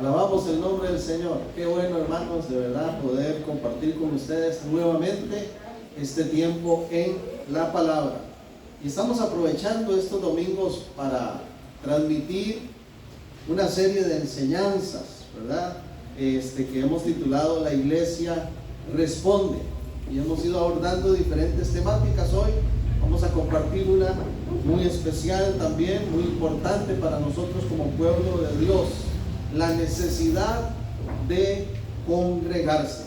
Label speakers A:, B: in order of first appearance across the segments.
A: Alabamos el nombre del Señor. Qué bueno, hermanos, de verdad poder compartir con ustedes nuevamente este tiempo en la palabra. Y estamos aprovechando estos domingos para transmitir una serie de enseñanzas, ¿verdad? Que hemos titulado La Iglesia Responde. Y hemos ido abordando diferentes temáticas. Hoy vamos a compartir una muy especial también, muy importante para nosotros como pueblo de Dios: la necesidad de congregarse.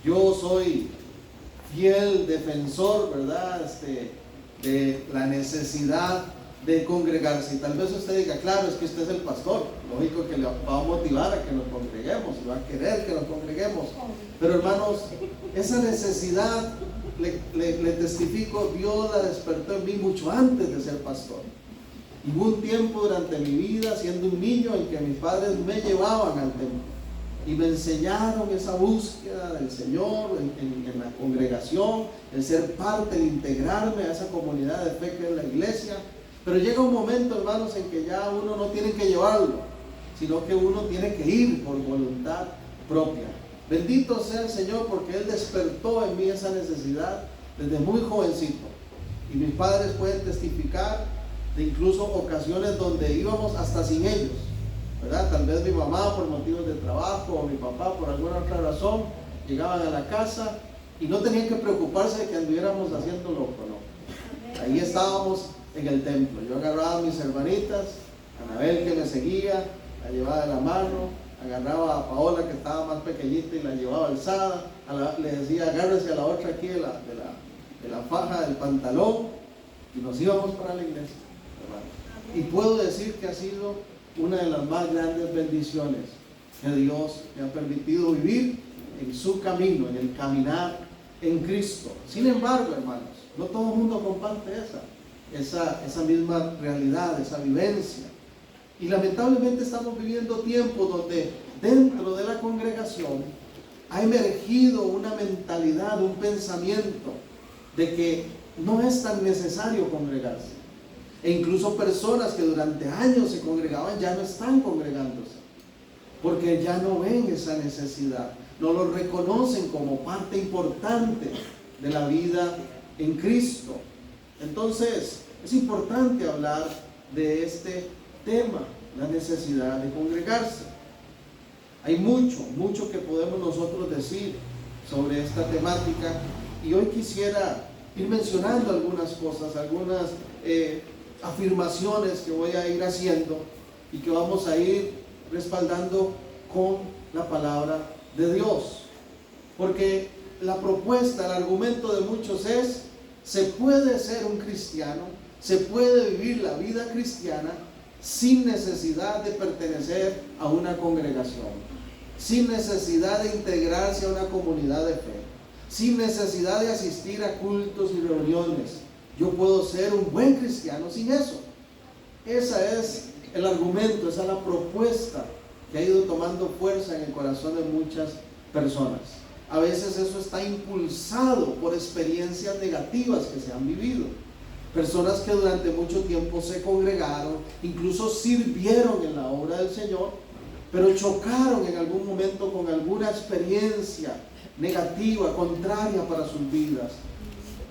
A: Yo soy fiel defensor, ¿verdad?, de la necesidad de congregarse. Y tal vez usted diga, claro, es que usted es el pastor, lógico que le va a motivar a que nos congreguemos, y va a querer que nos congreguemos. Pero hermanos, esa necesidad, le testifico, Dios la despertó en mí mucho antes de ser pastor. Y hubo un tiempo durante mi vida, siendo un niño, en que mis padres me llevaban al templo y me enseñaron esa búsqueda del Señor en la congregación, el ser parte, el integrarme a esa comunidad de fe que es la iglesia. Pero llega un momento, hermanos, en que ya uno no tiene que llevarlo, sino que uno tiene que ir por voluntad propia. Bendito sea el Señor, porque Él despertó en mí esa necesidad desde muy jovencito. Y mis padres pueden testificar de incluso ocasiones donde íbamos hasta sin ellos, ¿verdad? Tal vez mi mamá por motivos de trabajo, o mi papá por alguna otra razón, llegaban a la casa y no tenían que preocuparse de que anduviéramos haciendo loco, ¿no? Ahí estábamos en el templo. Yo agarraba a mis hermanitas, a Anabel, que me seguía, la llevaba de la mano, agarraba a Paola, que estaba más pequeñita, y la llevaba alzada, le decía, agárrese a la otra aquí de la faja del pantalón, y nos íbamos para la iglesia, hermano. Y puedo decir que ha sido una de las más grandes bendiciones que Dios me ha permitido vivir en su camino, en el caminar en Cristo. Sin embargo, hermanos, no todo el mundo comparte esa misma realidad, esa vivencia. Y lamentablemente estamos viviendo tiempos donde dentro de la congregación ha emergido una mentalidad, un pensamiento de que no es tan necesario congregarse. E incluso personas que durante años se congregaban ya no están congregándose, porque ya no ven esa necesidad, no lo reconocen como parte importante de la vida en Cristo. Entonces, es importante hablar de este tema, la necesidad de congregarse. Hay mucho que podemos nosotros decir sobre esta temática, y hoy quisiera ir mencionando algunas cosas, algunas afirmaciones que voy a ir haciendo y que vamos a ir respaldando con la palabra de Dios. Porque la propuesta, el argumento de muchos es: se puede ser un cristiano, se puede vivir la vida cristiana sin necesidad de pertenecer a una congregación, sin necesidad de integrarse a una comunidad de fe, sin necesidad de asistir a cultos y reuniones. Yo puedo ser un buen cristiano sin eso. Ese es el argumento, esa es la propuesta que ha ido tomando fuerza en el corazón de muchas personas. A veces eso está impulsado por experiencias negativas que se han vivido. Personas que durante mucho tiempo se congregaron, incluso sirvieron en la obra del Señor, pero chocaron en algún momento con alguna experiencia negativa, contraria para sus vidas.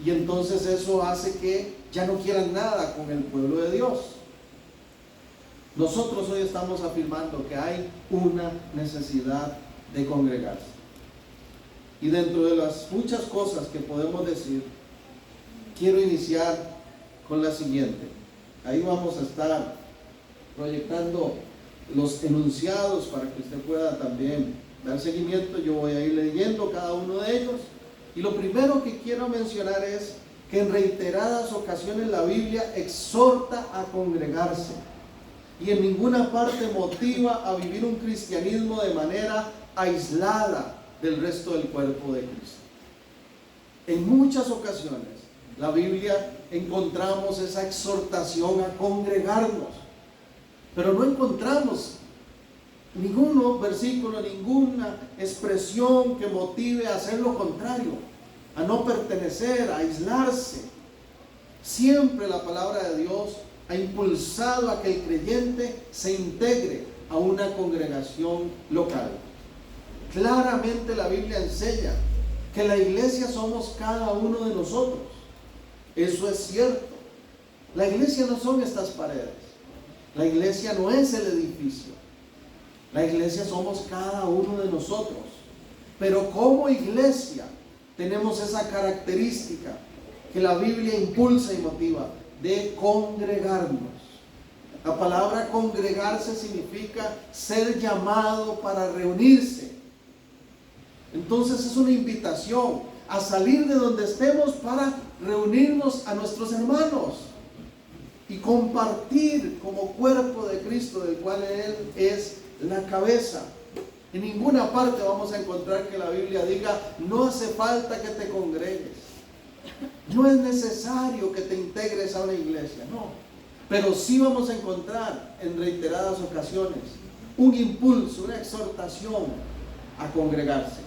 A: Y entonces eso hace que ya no quieran nada con el pueblo de Dios. Nosotros hoy estamos afirmando que hay una necesidad de congregarse. Y dentro de las muchas cosas que podemos decir, quiero iniciar con la siguiente. Ahí vamos a estar proyectando los enunciados para que usted pueda también dar seguimiento. Yo voy a ir leyendo cada uno de ellos. Y lo primero que quiero mencionar es que en reiteradas ocasiones la Biblia exhorta a congregarse y en ninguna parte motiva a vivir un cristianismo de manera aislada del resto del cuerpo de Cristo. En muchas ocasiones la Biblia encontramos esa exhortación a congregarnos, pero no encontramos ningún versículo, ninguna expresión que motive a hacer lo contrario, a no pertenecer, a aislarse. Siempre la palabra de Dios ha impulsado a que el creyente se integre a una congregación local. Claramente la Biblia enseña que la iglesia somos cada uno de nosotros. Eso es cierto. La iglesia no son estas paredes. La iglesia no es el edificio. La iglesia somos cada uno de nosotros. Pero como iglesia tenemos esa característica que la Biblia impulsa y motiva de congregarnos. La palabra congregarse significa ser llamado para reunirse. Entonces es una invitación a salir de donde estemos para reunirnos a nuestros hermanos y compartir como cuerpo de Cristo, del cual Él es la cabeza. En ninguna parte vamos a encontrar que la Biblia diga: no hace falta que te congregues, no es necesario que te integres a una iglesia. No, pero sí vamos a encontrar en reiteradas ocasiones un impulso, una exhortación a congregarse.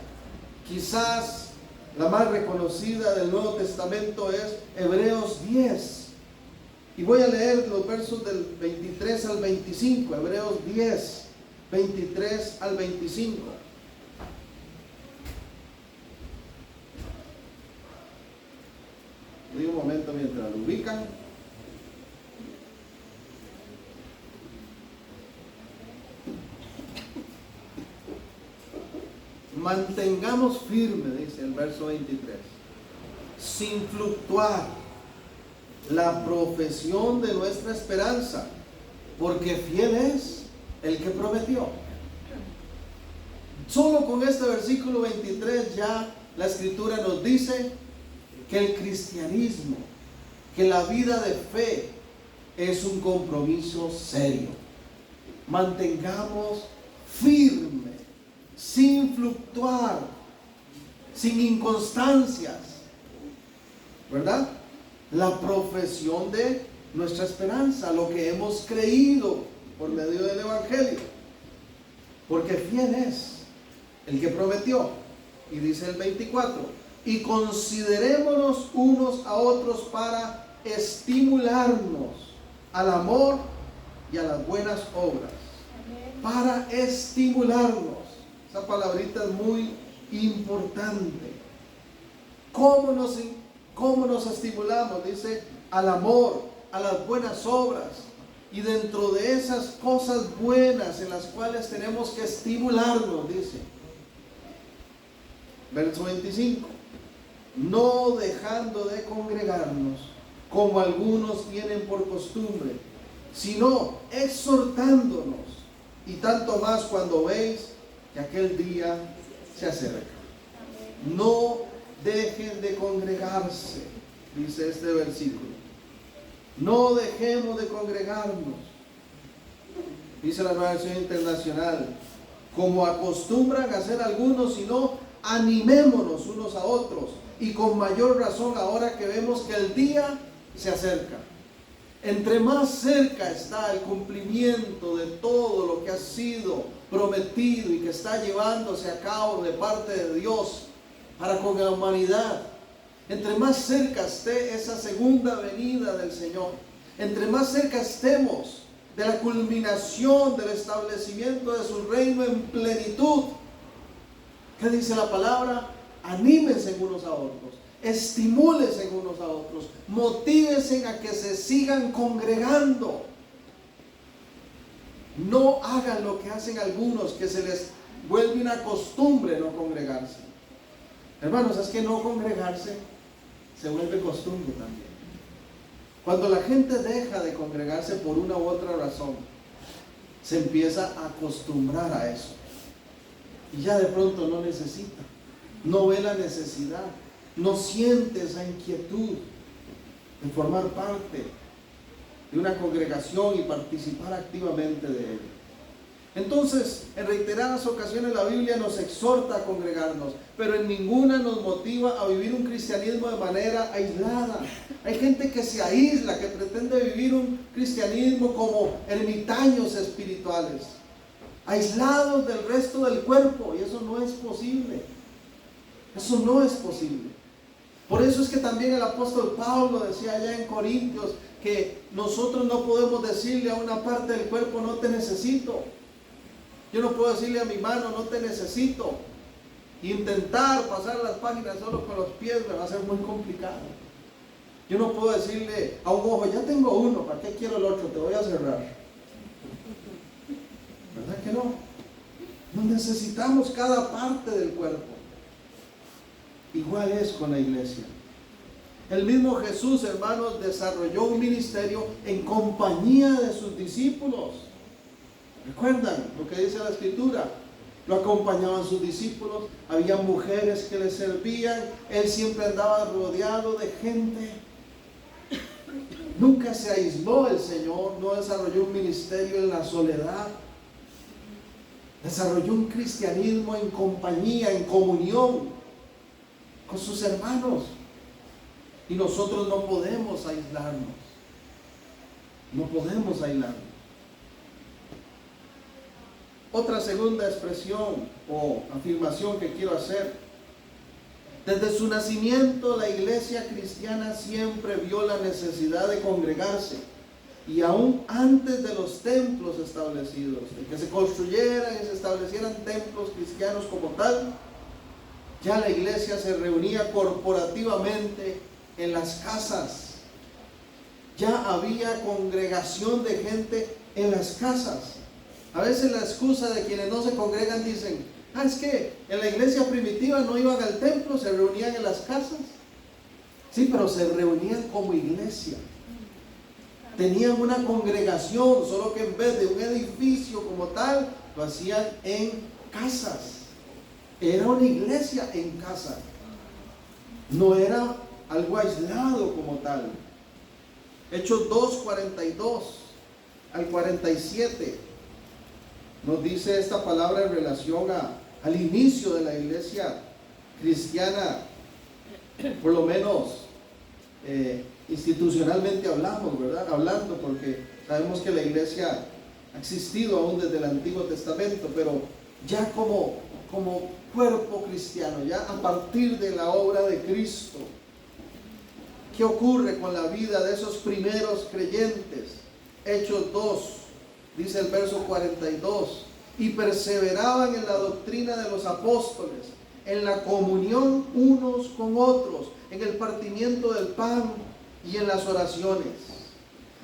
A: Quizás la más reconocida del Nuevo Testamento es Hebreos 10. Y voy a leer los versos del 23 al 25. Hebreos 10, 23 al 25. Un momento mientras lo ubican. Mantengamos firme, dice el verso 23, sin fluctuar la profesión de nuestra esperanza, porque fiel es el que prometió. Solo con este versículo 23 ya la Escritura nos dice que el cristianismo, que la vida de fe es un compromiso serio. Mantengamos firme, sin fluctuar, sin inconstancias, ¿verdad? La profesión de nuestra esperanza, lo que hemos creído por medio del Evangelio, porque fiel es el que prometió. Y dice el 24: y considerémonos unos a otros para estimularnos al amor y a las buenas obras. Para estimularnos. Esa palabrita es muy importante. ¿Cómo nos estimulamos? Dice: al amor, a las buenas obras. Y dentro de esas cosas buenas en las cuales tenemos que estimularnos, dice verso 25: no dejando de congregarnos, como algunos tienen por costumbre, sino exhortándonos, y tanto más cuando veis que aquel día se acerca. No dejen de congregarse, dice este versículo. No dejemos de congregarnos. Dice la Nueva Versión Internacional: como acostumbran a hacer algunos, sino animémonos unos a otros, y con mayor razón ahora que vemos que el día se acerca. Entre más cerca está el cumplimiento de todo lo que ha sido prometido y que está llevándose a cabo de parte de Dios para con la humanidad, entre más cerca esté esa segunda venida del Señor, entre más cerca estemos de la culminación del establecimiento de su reino en plenitud, ¿qué dice la palabra? Anímense unos a otros, estimúlense unos a otros, motívense a que se sigan congregando. No hagan lo que hacen algunos, que se les vuelve una costumbre no congregarse. Hermanos, es que no congregarse se vuelve costumbre también. Cuando la gente deja de congregarse por una u otra razón, se empieza a acostumbrar a eso. Y ya de pronto no necesita, no ve la necesidad, no siente esa inquietud de formar parte de una congregación y participar activamente de ella. Entonces, en reiteradas ocasiones la Biblia nos exhorta a congregarnos, pero en ninguna nos motiva a vivir un cristianismo de manera aislada. Hay gente que se aísla, que pretende vivir un cristianismo como ermitaños espirituales, aislados del resto del cuerpo, y eso no es posible. Eso no es posible. Por eso es que también el apóstol Pablo decía allá en Corintios que nosotros no podemos decirle a una parte del cuerpo: no te necesito. Yo no puedo decirle a mi mano, no te necesito. Intentar pasar las páginas solo con los pies me va a ser muy complicado. Yo no puedo decirle a un ojo, ya tengo uno, ¿para qué quiero el otro? Te voy a cerrar. ¿Verdad que no? Nos necesitamos cada parte del cuerpo. Igual es con la iglesia. El mismo Jesús, hermanos, desarrolló un ministerio en compañía de sus discípulos. ¿Recuerdan lo que dice la Escritura? Lo acompañaban sus discípulos, había mujeres que le servían, él siempre andaba rodeado de gente. Nunca se aisló el Señor, no desarrolló un ministerio en la soledad. Desarrolló un cristianismo en compañía, en comunión con sus hermanos. Y nosotros no podemos aislarnos. No podemos aislarnos. Otra segunda expresión o afirmación que quiero hacer. Desde su nacimiento, la iglesia cristiana siempre vio la necesidad de congregarse. Y aún antes de los templos establecidos, de que se construyeran y se establecieran templos cristianos como tal, ya la iglesia se reunía corporativamente en las casas. Ya había congregación de gente en las casas. A veces la excusa de quienes no se congregan dicen, es que en la iglesia primitiva no iban al templo, se reunían en las casas. Sí, pero se reunían como iglesia. Tenían una congregación, solo que en vez de un edificio como tal, lo hacían en casas. Era una iglesia en casa. No era algo aislado como tal. Hechos 2:42 al 47 nos dice esta palabra en relación al inicio de la iglesia cristiana, por lo menos institucionalmente hablamos, ¿verdad? Hablando, porque sabemos que la iglesia ha existido aún desde el Antiguo Testamento, pero ya como cuerpo cristiano, ya a partir de la obra de Cristo. ¿Qué ocurre con la vida de esos primeros creyentes? Hechos 2, dice el verso 42, y perseveraban en la doctrina de los apóstoles, en la comunión unos con otros, en el partimiento del pan y en las oraciones.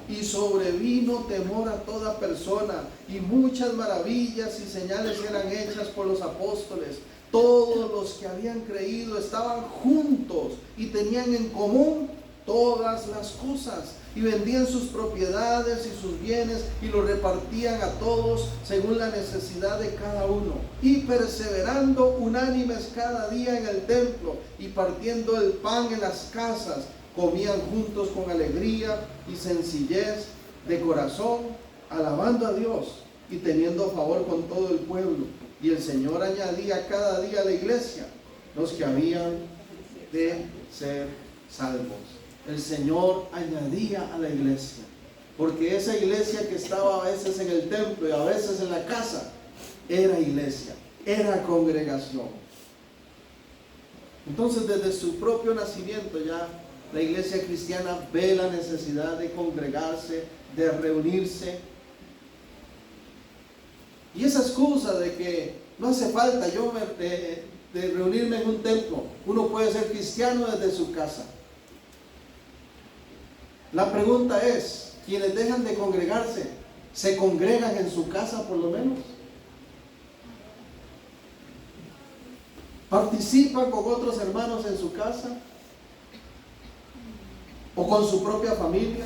A: Y sobrevino temor a toda persona, y muchas maravillas y señales eran hechas por los apóstoles. Todos los que habían creído estaban juntos y tenían en común todas las cosas, y vendían sus propiedades y sus bienes y los repartían a todos según la necesidad de cada uno, y perseverando unánimes cada día en el templo y partiendo el pan en las casas, comían juntos con alegría y sencillez de corazón, alabando a Dios y teniendo favor con todo el pueblo. Y el Señor añadía cada día a la iglesia los que habían de ser salvos. El Señor añadía a la iglesia, porque esa iglesia que estaba a veces en el templo y a veces en la casa, era iglesia, era congregación. Entonces, desde su propio nacimiento ya la iglesia cristiana ve la necesidad de congregarse, de reunirse. Y esa excusa de que no hace falta de reunirme en un templo, uno puede ser cristiano desde su casa. La pregunta es, ¿quienes dejan de congregarse, se congregan en su casa por lo menos? ¿Participan con otros hermanos en su casa? ¿O con su propia familia?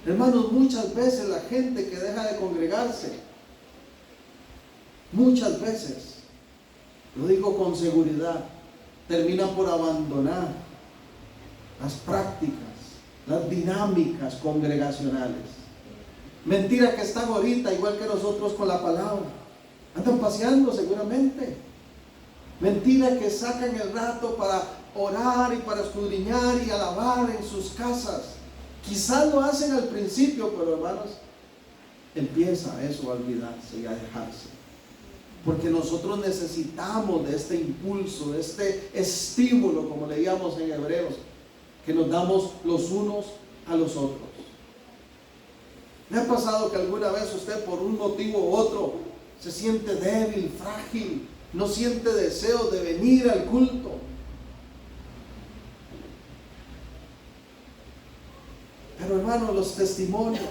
A: Hermanos, muchas veces la gente que deja de congregarse, muchas veces, lo digo con seguridad, termina por abandonar las prácticas, las dinámicas congregacionales. Mentira que están ahorita igual que nosotros con la palabra. Andan paseando seguramente. Mentira que sacan el rato para orar y para escudriñar y alabar en sus casas. Quizás lo hacen al principio, pero hermanos, empieza eso a olvidarse y a dejarse. Porque nosotros necesitamos de este impulso, de este estímulo, como leíamos en Hebreos, que nos damos los unos a los otros. ¿Le ha pasado que alguna vez usted por un motivo u otro se siente débil, frágil, no siente deseo de venir al culto. Pero hermano, los testimonios,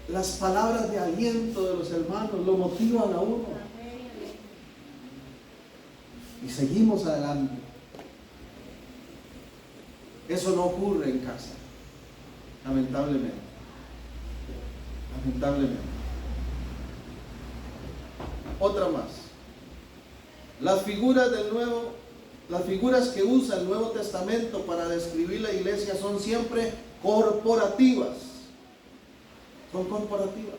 A: las palabras de aliento de los hermanos lo motivan a uno. Y seguimos adelante. Eso no ocurre en casa, lamentablemente. Lamentablemente. Otra más. Las figuras que usa el Nuevo Testamento para describir la iglesia son siempre corporativas. Son corporativas.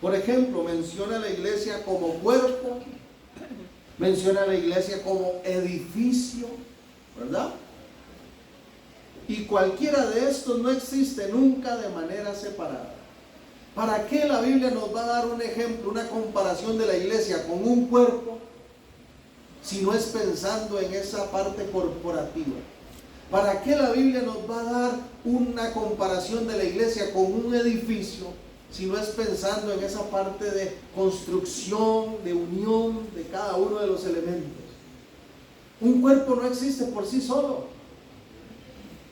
A: Por ejemplo, menciona a la iglesia como cuerpo, menciona a la iglesia como edificio, ¿verdad? Y cualquiera de estos no existe nunca de manera separada. ¿Para qué la Biblia nos va a dar un ejemplo, una comparación de la iglesia con un cuerpo, si no es pensando en esa parte corporativa? ¿Para qué la Biblia nos va a dar una comparación de la iglesia con un edificio, si no es pensando en esa parte de construcción, de unión de cada uno de los elementos? Un cuerpo no existe por sí solo.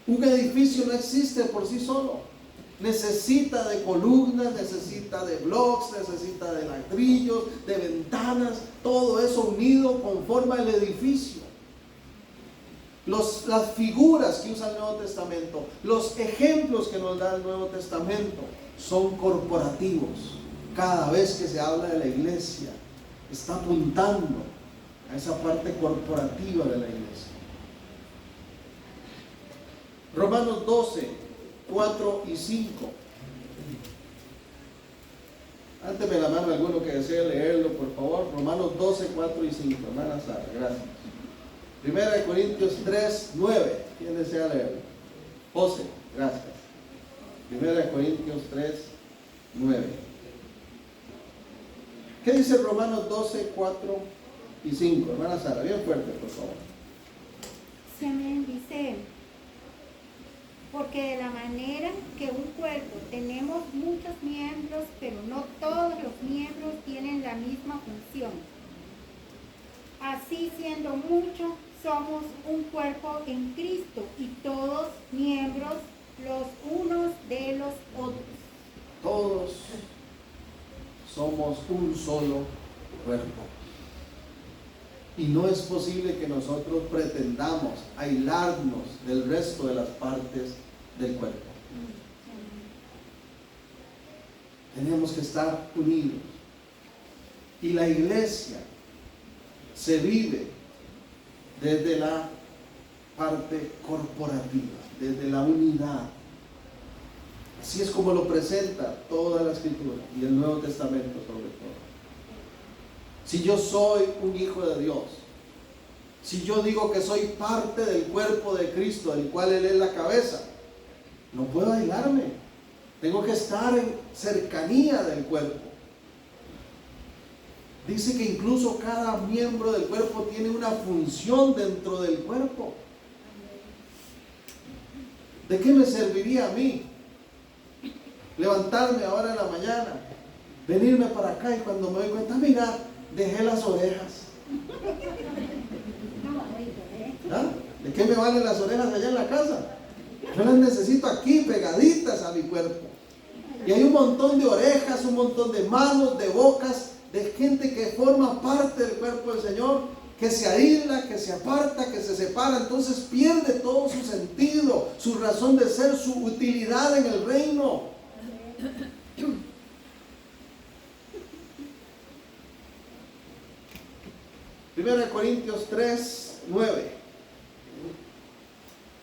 A: Un edificio no existe por sí solo. Necesita de columnas, necesita de bloques, necesita de ladrillos, de ventanas. Todo eso unido conforma el edificio. Las figuras que usa el Nuevo Testamento, los ejemplos que nos da el Nuevo Testamento son corporativos. Cada vez que se habla de la iglesia, está apuntando a esa parte corporativa de la iglesia. Romanos 12, 4 y 5. Ánteme la mano alguno que desee leerlo, por favor. Romanos 12, 4 y 5. Hermana Sara, gracias. Primera de Corintios 3, 9. ¿Quién desea leerlo? José, gracias. Primera de Corintios 3, 9. ¿Qué dice Romanos 12, 4 y 5? Hermana Sara, bien fuerte, por favor.
B: Sí, amén. Dice: porque de la manera que un cuerpo tenemos muchos miembros, pero no todos los miembros tienen la misma función. Así, siendo muchos, somos un cuerpo en Cristo y todos miembros los unos de los otros.
A: Todos somos un solo cuerpo. Y no es posible que nosotros pretendamos aislarnos del resto de las partes del cuerpo. Tenemos que estar unidos. Y la iglesia se vive desde la parte corporativa, desde la unidad. Así es como lo presenta toda la Escritura y el Nuevo Testamento sobre todo. Si yo soy un hijo de Dios, si yo digo que soy parte del cuerpo de Cristo, del cual Él es la cabeza, no puedo aislarme. Tengo que estar en cercanía del cuerpo. Dice que incluso cada miembro del cuerpo tiene una función dentro del cuerpo. ¿De qué me serviría a mí levantarme ahora en la mañana, venirme para acá y cuando me doy cuenta, mira, dejé las orejas? ¿Ah? ¿De qué me valen las orejas allá en la casa? Yo las necesito aquí, pegaditas a mi cuerpo. Y hay un montón de orejas, un montón de manos, de bocas, de gente que forma parte del cuerpo del Señor, que se aísla, que se aparta, que se separa. Entonces pierde todo su sentido, su razón de ser, su utilidad en el reino. Primera de Corintios 3, 9.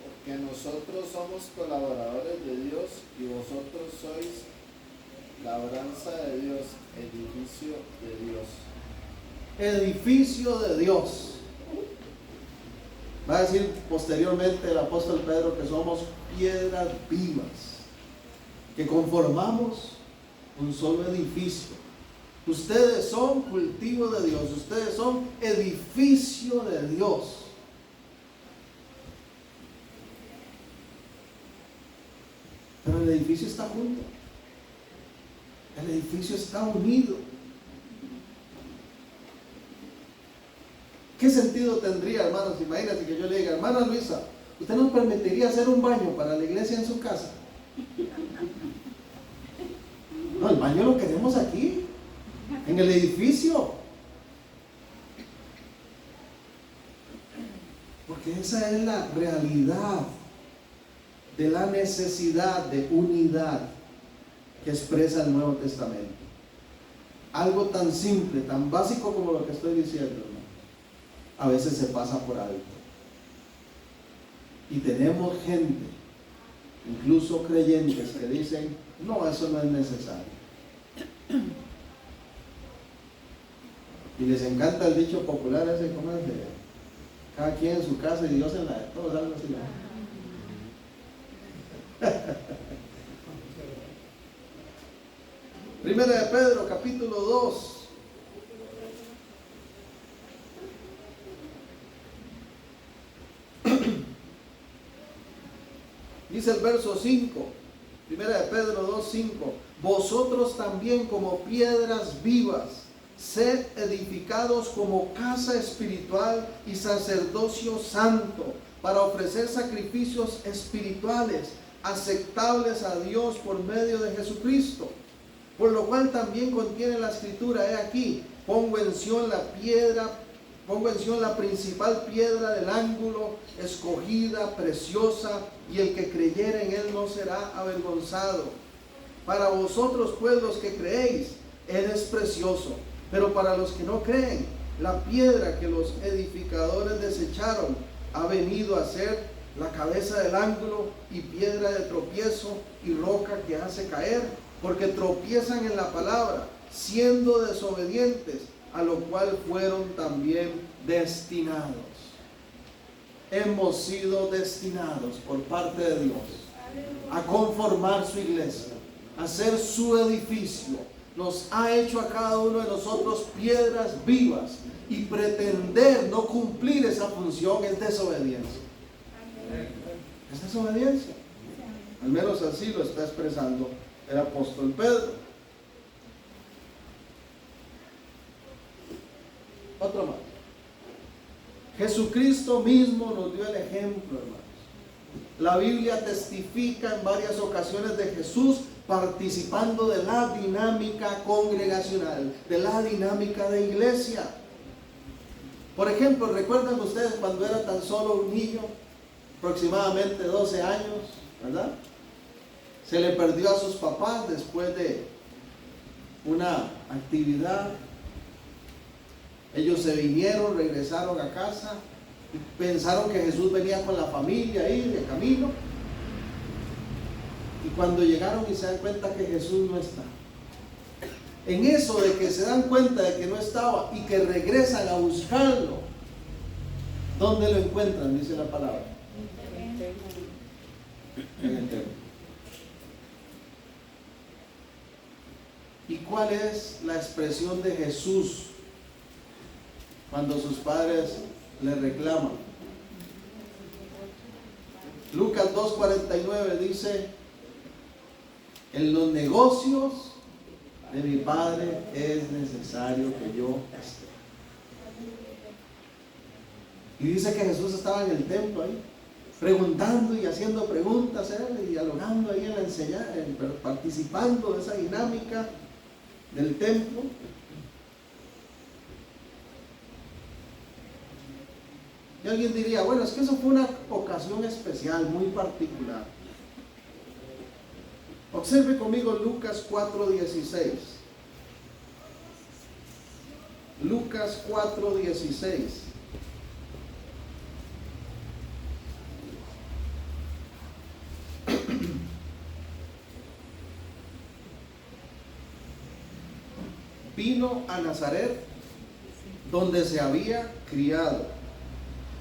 C: Porque nosotros somos colaboradores de Dios y vosotros sois labranza de Dios, edificio de Dios.
A: Edificio de Dios. Va a decir posteriormente el apóstol Pedro que somos piedras vivas, que conformamos un solo edificio. Ustedes son cultivo de Dios, ustedes son edificio de Dios. Pero el edificio está junto. El edificio está unido. ¿Qué sentido tendría, hermanos? Imagínense que yo le diga, hermana Luisa, ¿usted nos permitiría hacer un baño para la iglesia en su casa? No, el baño lo queremos aquí, en el edificio. Porque esa es la realidad de la necesidad de unidad que expresa el Nuevo Testamento. Algo tan simple, tan básico como lo que estoy diciendo, hermano, a veces se pasa por alto. Y tenemos gente, incluso creyentes, que dicen, no, eso no es necesario. Y les encanta el dicho popular ese, ¿cómo es? Cada quien en su casa y Dios en la de todos, algo así, ¿no? Primera de Pedro, capítulo 2. Dice el verso 5, Primera de Pedro 2, 5. Vosotros también como piedras vivas, sed edificados como casa espiritual y sacerdocio santo, para ofrecer sacrificios espirituales aceptables a Dios por medio de Jesucristo. Por lo cual también contiene la escritura, he aquí, pongo en Sión la principal piedra del ángulo, escogida, preciosa, y el que creyere en él no será avergonzado. Para vosotros pues los que creéis, él es precioso, pero para los que no creen, la piedra que los edificadores desecharon ha venido a ser la cabeza del ángulo y piedra de tropiezo y roca que hace caer, porque tropiezan en la palabra, siendo desobedientes, a lo cual fueron también destinados. Hemos sido destinados por parte de Dios a conformar su iglesia, a ser su edificio. Nos ha hecho a cada uno de nosotros piedras vivas, y pretender no cumplir esa función es desobediencia. Es desobediencia. Al menos así lo está expresando el apóstol Pedro. Otro más. Jesucristo mismo nos dio el ejemplo, hermanos. La Biblia testifica en varias ocasiones de Jesús participando de la dinámica congregacional, de la dinámica de iglesia. Por ejemplo, ¿recuerdan ustedes cuando era tan solo un niño, aproximadamente 12 años, verdad? Se le perdió a sus papás después de una actividad. Ellos se vinieron, regresaron a casa, y pensaron que Jesús venía con la familia ahí de camino. Y cuando llegaron y se dan cuenta que Jesús no está, en eso de que se dan cuenta de que no estaba y que regresan a buscarlo, ¿dónde lo encuentran? Dice la palabra. En el templo. ¿Y cuál es la expresión de Jesús cuando sus padres le reclaman? Lucas 2:49 dice: en los negocios de mi Padre es necesario que yo esté. Y dice que Jesús estaba en el templo ahí, preguntando y haciendo preguntas, y dialogando ahí en la enseñanza, participando de esa dinámica del templo. Y alguien diría, bueno, es que eso fue una ocasión especial, muy particular. Observe conmigo Lucas 4:16. Lucas 4:16. Vino a Nazaret, donde se había criado,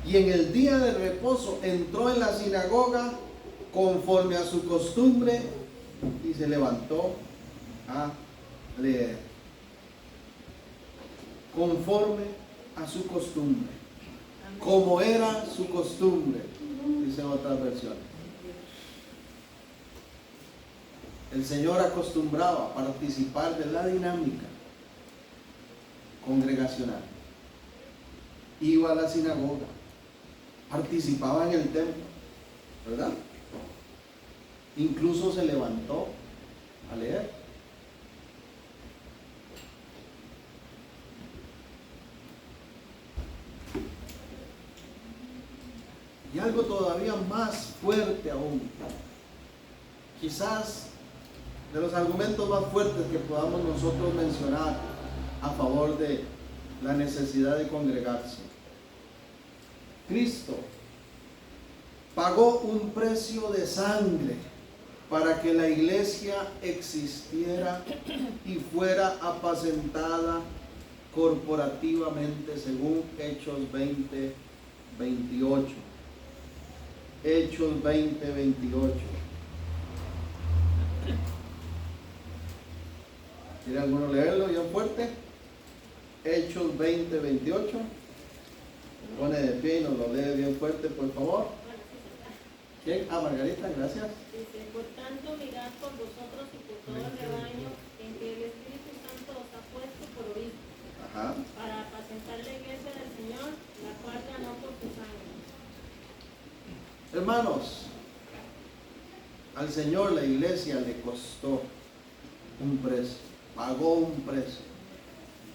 A: y en el día de reposo entró en la sinagoga conforme a su costumbre y se levantó a leer. Conforme a su costumbre, como era su costumbre, dice otra versión. el Señor acostumbraba a participar de la dinámica congregacional. Iba a la sinagoga, participaba en el templo, ¿verdad? Incluso se levantó a leer. Y algo todavía más fuerte aún, quizás de los argumentos más fuertes que podamos nosotros mencionar a favor de la necesidad de congregarse. Cristo pagó un precio de sangre para que la iglesia existiera y fuera apacentada corporativamente, según Hechos 20:28. Hechos 20:28. ¿Quiere alguno leerlo bien fuerte? Hechos 20:28. Pone de pie y nos lo lee bien fuerte, por favor. ¿Quién? Ah, Margarita, gracias.
D: Dice, por tanto, mirad por vosotros y por todo el rebaño en que el Espíritu Santo os ha puesto por obispos, para apacentar la iglesia del Señor, la cual ganó por su sangre.
A: Hermanos, al Señor la iglesia le costó un precio, pagó un precio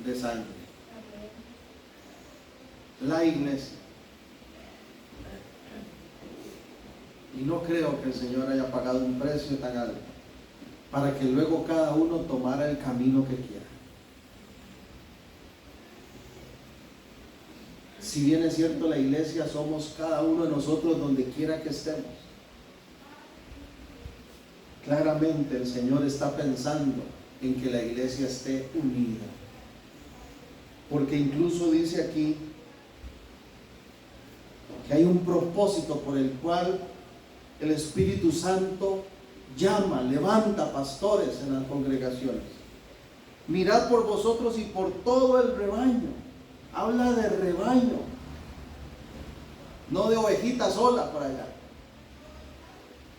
A: de sangre. La iglesia. Y no creo que el Señor haya pagado un precio tan alto para que luego cada uno tomara el camino que quiera. Si bien es cierto, la iglesia somos cada uno de nosotros donde quiera que estemos. Claramente el Señor está pensando en que la iglesia esté unida. Porque incluso dice aquí que hay un propósito por el cual el Espíritu Santo llama, levanta pastores en las congregaciones. Mirad por vosotros y por todo el rebaño. Habla de rebaño, no de ovejita sola por allá.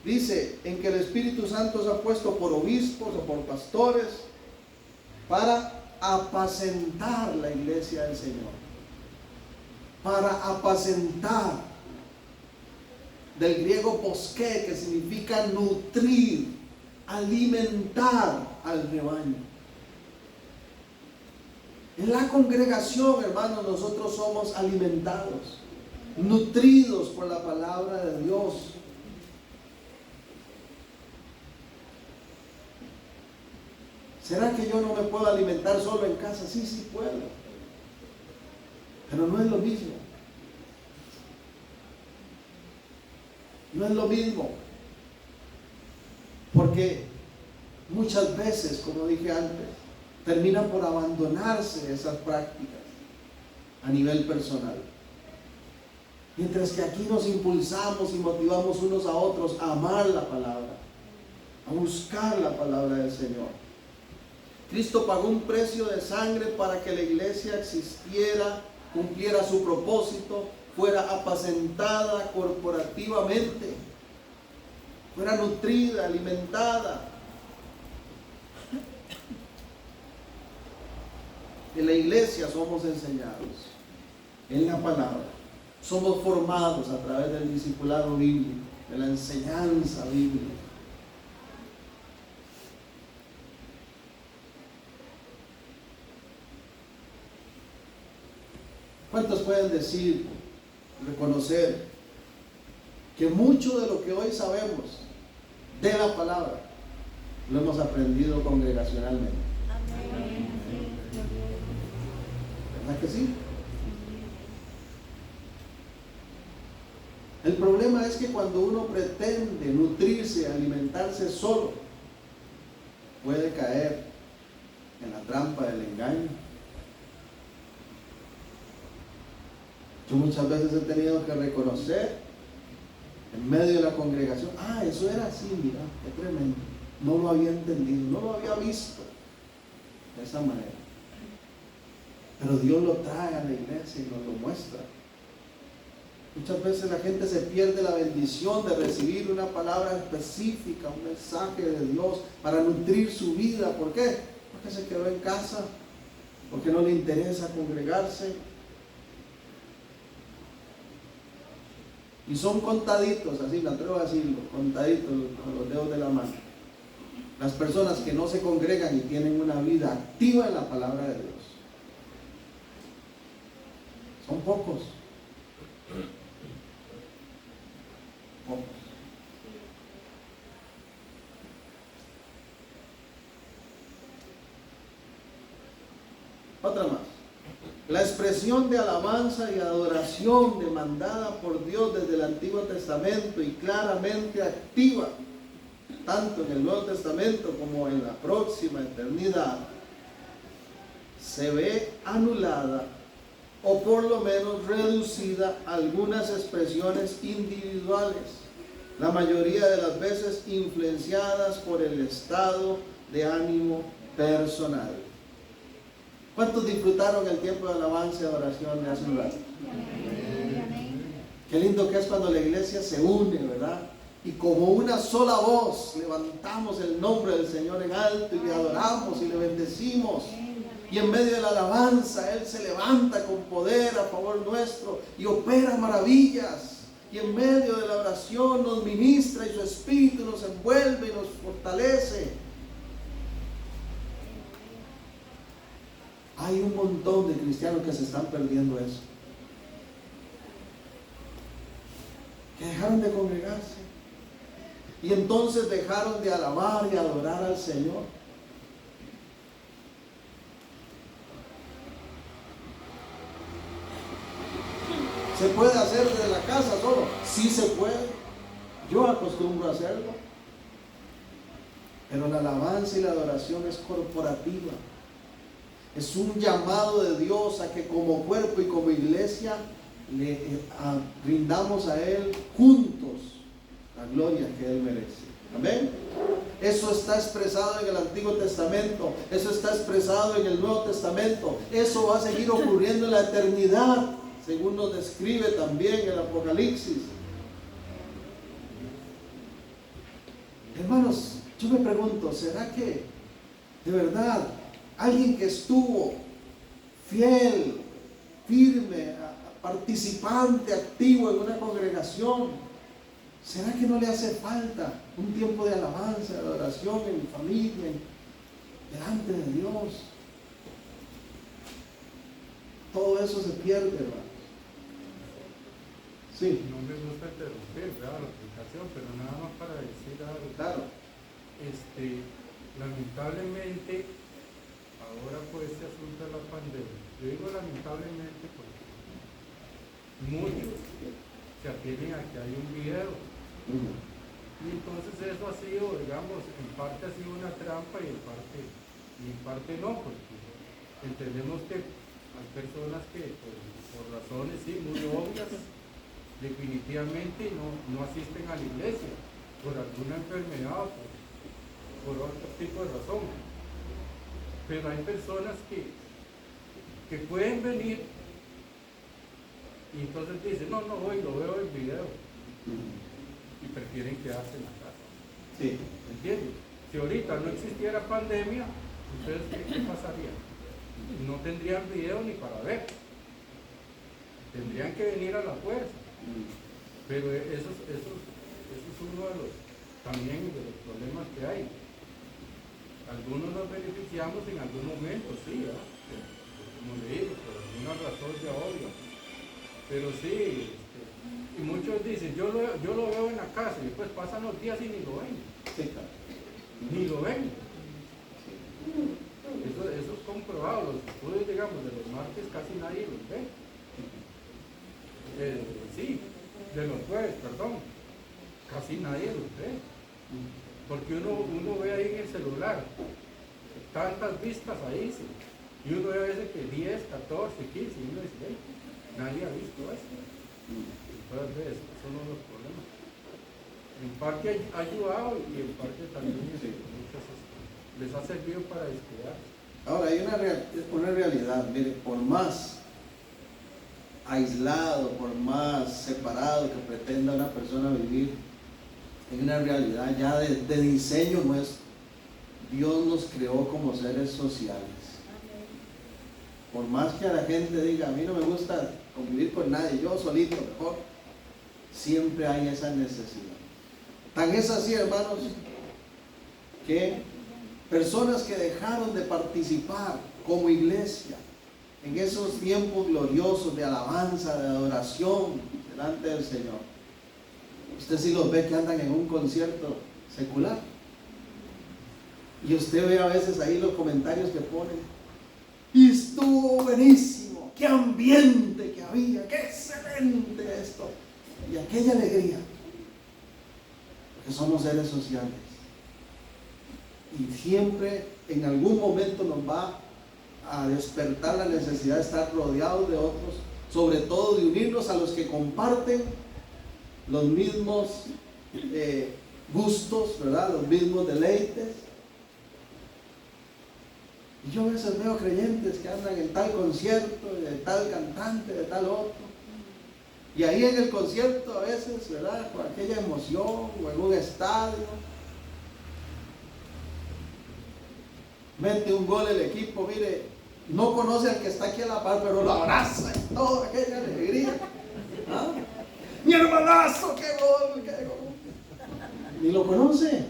A: Dice en que el Espíritu Santo se ha puesto por obispos o por pastores para apacentar la iglesia del Señor. Para apacentar, del griego posqué, que significa nutrir, alimentar al rebaño. En la congregación, hermanos, nosotros somos alimentados, nutridos por la palabra de Dios. ¿Será que yo no me puedo alimentar solo en casa? Sí, sí puedo. Pero no es lo mismo. No es lo mismo. Porque muchas veces, como dije antes, terminan por abandonarse esas prácticas a nivel personal. Mientras que aquí nos impulsamos y motivamos unos a otros a amar la palabra, a buscar la palabra del Señor. Cristo pagó un precio de sangre para que la iglesia existiera, cumpliera su propósito, fuera apacentada corporativamente, fuera nutrida, alimentada. En la iglesia somos enseñados en la palabra, somos formados a través del discipulado bíblico, de la enseñanza bíblica. ¿Cuántos pueden decir, reconocer que mucho de lo que hoy sabemos de la palabra lo hemos aprendido congregacionalmente? ¿Verdad que sí? El problema es que cuando uno pretende nutrirse, alimentarse solo, puede caer en la trampa del engaño. Yo muchas veces he tenido que reconocer en medio de la congregación, eso era así, mira, qué tremendo. No lo había entendido, no lo había visto de esa manera. Pero Dios lo trae a la iglesia y nos lo muestra. Muchas veces la gente se pierde la bendición de recibir una palabra específica, un mensaje de Dios para nutrir su vida. ¿Por qué? Porque se quedó en casa, porque no le interesa congregarse. Y son contaditos, así me atrevo a decirlo, contaditos con los dedos de la mano, las personas que no se congregan y tienen una vida activa en la palabra de Dios. Son pocos. Pocos. Otra más. La expresión de alabanza y adoración demandada por Dios desde el Antiguo Testamento y claramente activa, tanto en el Nuevo Testamento como en la próxima eternidad, se ve anulada o por lo menos reducida a algunas expresiones individuales, la mayoría de las veces influenciadas por el estado de ánimo personal. ¿Cuántos disfrutaron el tiempo de alabanza y adoración de hace un rato? Qué lindo que es cuando la iglesia se une, ¿verdad? Y como una sola voz levantamos el nombre del Señor en alto y le adoramos y le bendecimos. Y en medio de la alabanza Él se levanta con poder a favor nuestro y opera maravillas. Y en medio de la oración nos ministra y su espíritu nos envuelve y nos fortalece. Hay un montón de cristianos que se están perdiendo eso, que dejaron de congregarse y entonces dejaron de alabar y adorar al Señor. ¿Se puede hacer desde la casa solo? Sí se puede. Yo acostumbro a hacerlo. Pero la alabanza y la adoración es corporativa. Es un llamado de Dios a que como cuerpo y como iglesia le brindamos a Él juntos la gloria que Él merece. Amén. Eso está expresado en el Antiguo Testamento. Eso está expresado en el Nuevo Testamento. Eso va a seguir ocurriendo en la eternidad, según nos describe también el Apocalipsis. Hermanos, yo me pregunto, ¿será que de verdad alguien que estuvo fiel, firme, participante, activo en una congregación, ¿será que no le hace falta un tiempo de alabanza, de adoración en familia, delante de Dios? Todo eso se pierde, hermanos. Sí.
E: No me gusta interrumpir, ¿verdad? La explicación, pero nada más para decir algo.
A: Claro.
E: Lamentablemente, ahora por este asunto de la pandemia, yo digo lamentablemente porque muchos se atienen a que hay un video. Y entonces eso ha sido, digamos, en parte ha sido una trampa y en parte no, porque entendemos que hay personas que por razones sí, muy obvias, definitivamente no asisten a la iglesia por alguna enfermedad, por otro tipo de razón. Pero hay personas que pueden venir y entonces dicen, no voy, lo veo en video, y prefieren quedarse en la casa.
A: Sí.
E: ¿Entiendes? Si ahorita no existiera pandemia, entonces ¿qué pasaría? No tendrían video ni para ver. Tendrían que venir a la fuerza. Pero eso es uno de los también de los problemas que hay. Algunos nos beneficiamos en algún momento, sí, ¿verdad? Como le digo, por alguna razón ya obvia. Pero sí, y muchos dicen, yo lo veo en la casa, y después pasan los días y ni lo ven.
A: Sí, claro.
E: Ni lo ven. Eso es comprobado. Los estudios, digamos, de los martes casi nadie los ve. Sí, de los jueves, perdón, casi nadie los ve. Porque uno ve ahí en el celular tantas vistas ahí, sí, y uno ve a veces que 10, 14, 15, y uno dice, hey, nadie ha visto esto. Entonces, esos son los problemas. En parte ha ayudado y en parte también les ha servido para descuidar.
A: Ahora, hay una realidad, mire, por más aislado, por más separado que pretenda una persona vivir en una realidad ya de diseño nuestro, Dios nos creó como seres sociales. Por más que a la gente diga, a mí no me gusta convivir con nadie, yo solito mejor, siempre hay esa necesidad. Tan es así, hermanos, que personas que dejaron de participar como iglesia en esos tiempos gloriosos de alabanza, de adoración delante del Señor, usted sí los ve que andan en un concierto secular, y usted ve a veces ahí los comentarios que ponen, y estuvo buenísimo, qué ambiente que había, qué excelente esto, y aquella alegría, porque somos seres sociales, y siempre en algún momento nos va a despertar la necesidad de estar rodeados de otros, sobre todo de unirnos a los que comparten los mismos gustos, ¿verdad? Los mismos deleites. Y yo a veces veo creyentes que andan en tal concierto, de tal cantante, de tal otro, y ahí en el concierto a veces, ¿verdad?, con aquella emoción, o en un estadio, mete un gol el equipo, mire, no conoce al que está aquí a la par, pero lo abraza y toda aquella alegría. ¿Ah? Mi hermanazo, qué gol, qué gol. Ni lo conoce,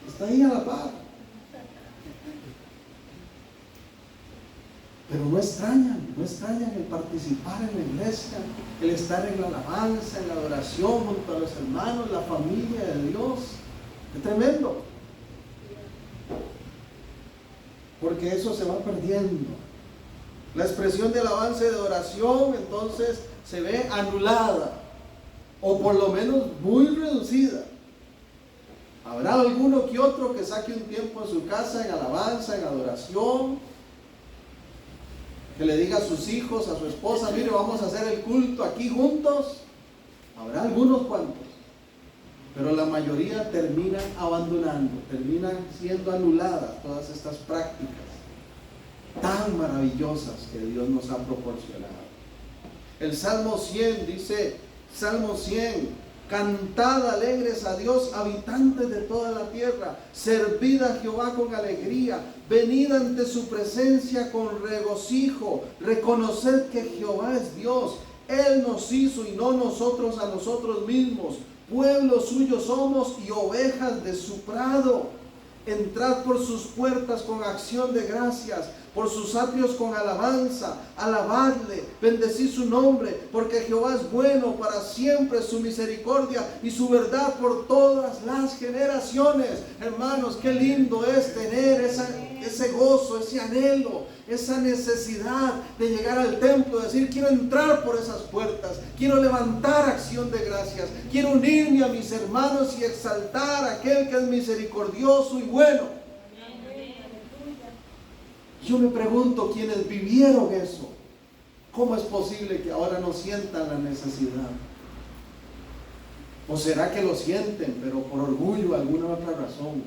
A: está ahí a la par, pero no extrañan el participar en la iglesia, el estar en la alabanza, en la adoración junto a los hermanos, la familia de Dios. Es tremendo, porque eso se va perdiendo. La expresión de alabanza y de oración entonces se ve anulada, o por lo menos muy reducida. Habrá alguno que otro que saque un tiempo en su casa en alabanza, en adoración, que le diga a sus hijos, a su esposa, mire, vamos a hacer el culto aquí juntos. Habrá algunos cuantos, pero la mayoría terminan abandonando, terminan siendo anuladas todas estas prácticas tan maravillosas que Dios nos ha proporcionado. El Salmo 100 dice, Salmo 100, cantad alegres a Dios, habitantes de toda la tierra, servid a Jehová con alegría, venid ante su presencia con regocijo, reconoced que Jehová es Dios, Él nos hizo y no nosotros a nosotros mismos, pueblo suyo somos y ovejas de su prado. Entrad por sus puertas con acción de gracias, por sus atrios con alabanza, alabadle, bendecid su nombre, porque Jehová es bueno, para siempre su misericordia y su verdad por todas las generaciones. Hermanos, qué lindo es tener ese gozo, ese anhelo, esa necesidad de llegar al templo, de decir, quiero entrar por esas puertas, quiero levantar acción de gracias, quiero unirme a mis hermanos y exaltar a aquel que es misericordioso y bueno. Yo me pregunto, quienes vivieron eso, ¿cómo es posible que ahora no sientan la necesidad? ¿O será que lo sienten, pero por orgullo o alguna otra razón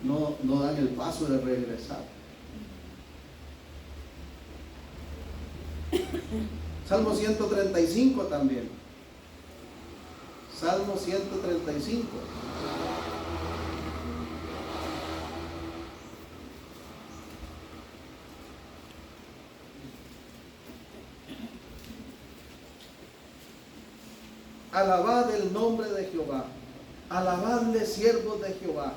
A: no dan el paso de regresar? Salmo 135 también. Salmo 135. Alabad el nombre de Jehová, alabadle siervos de Jehová,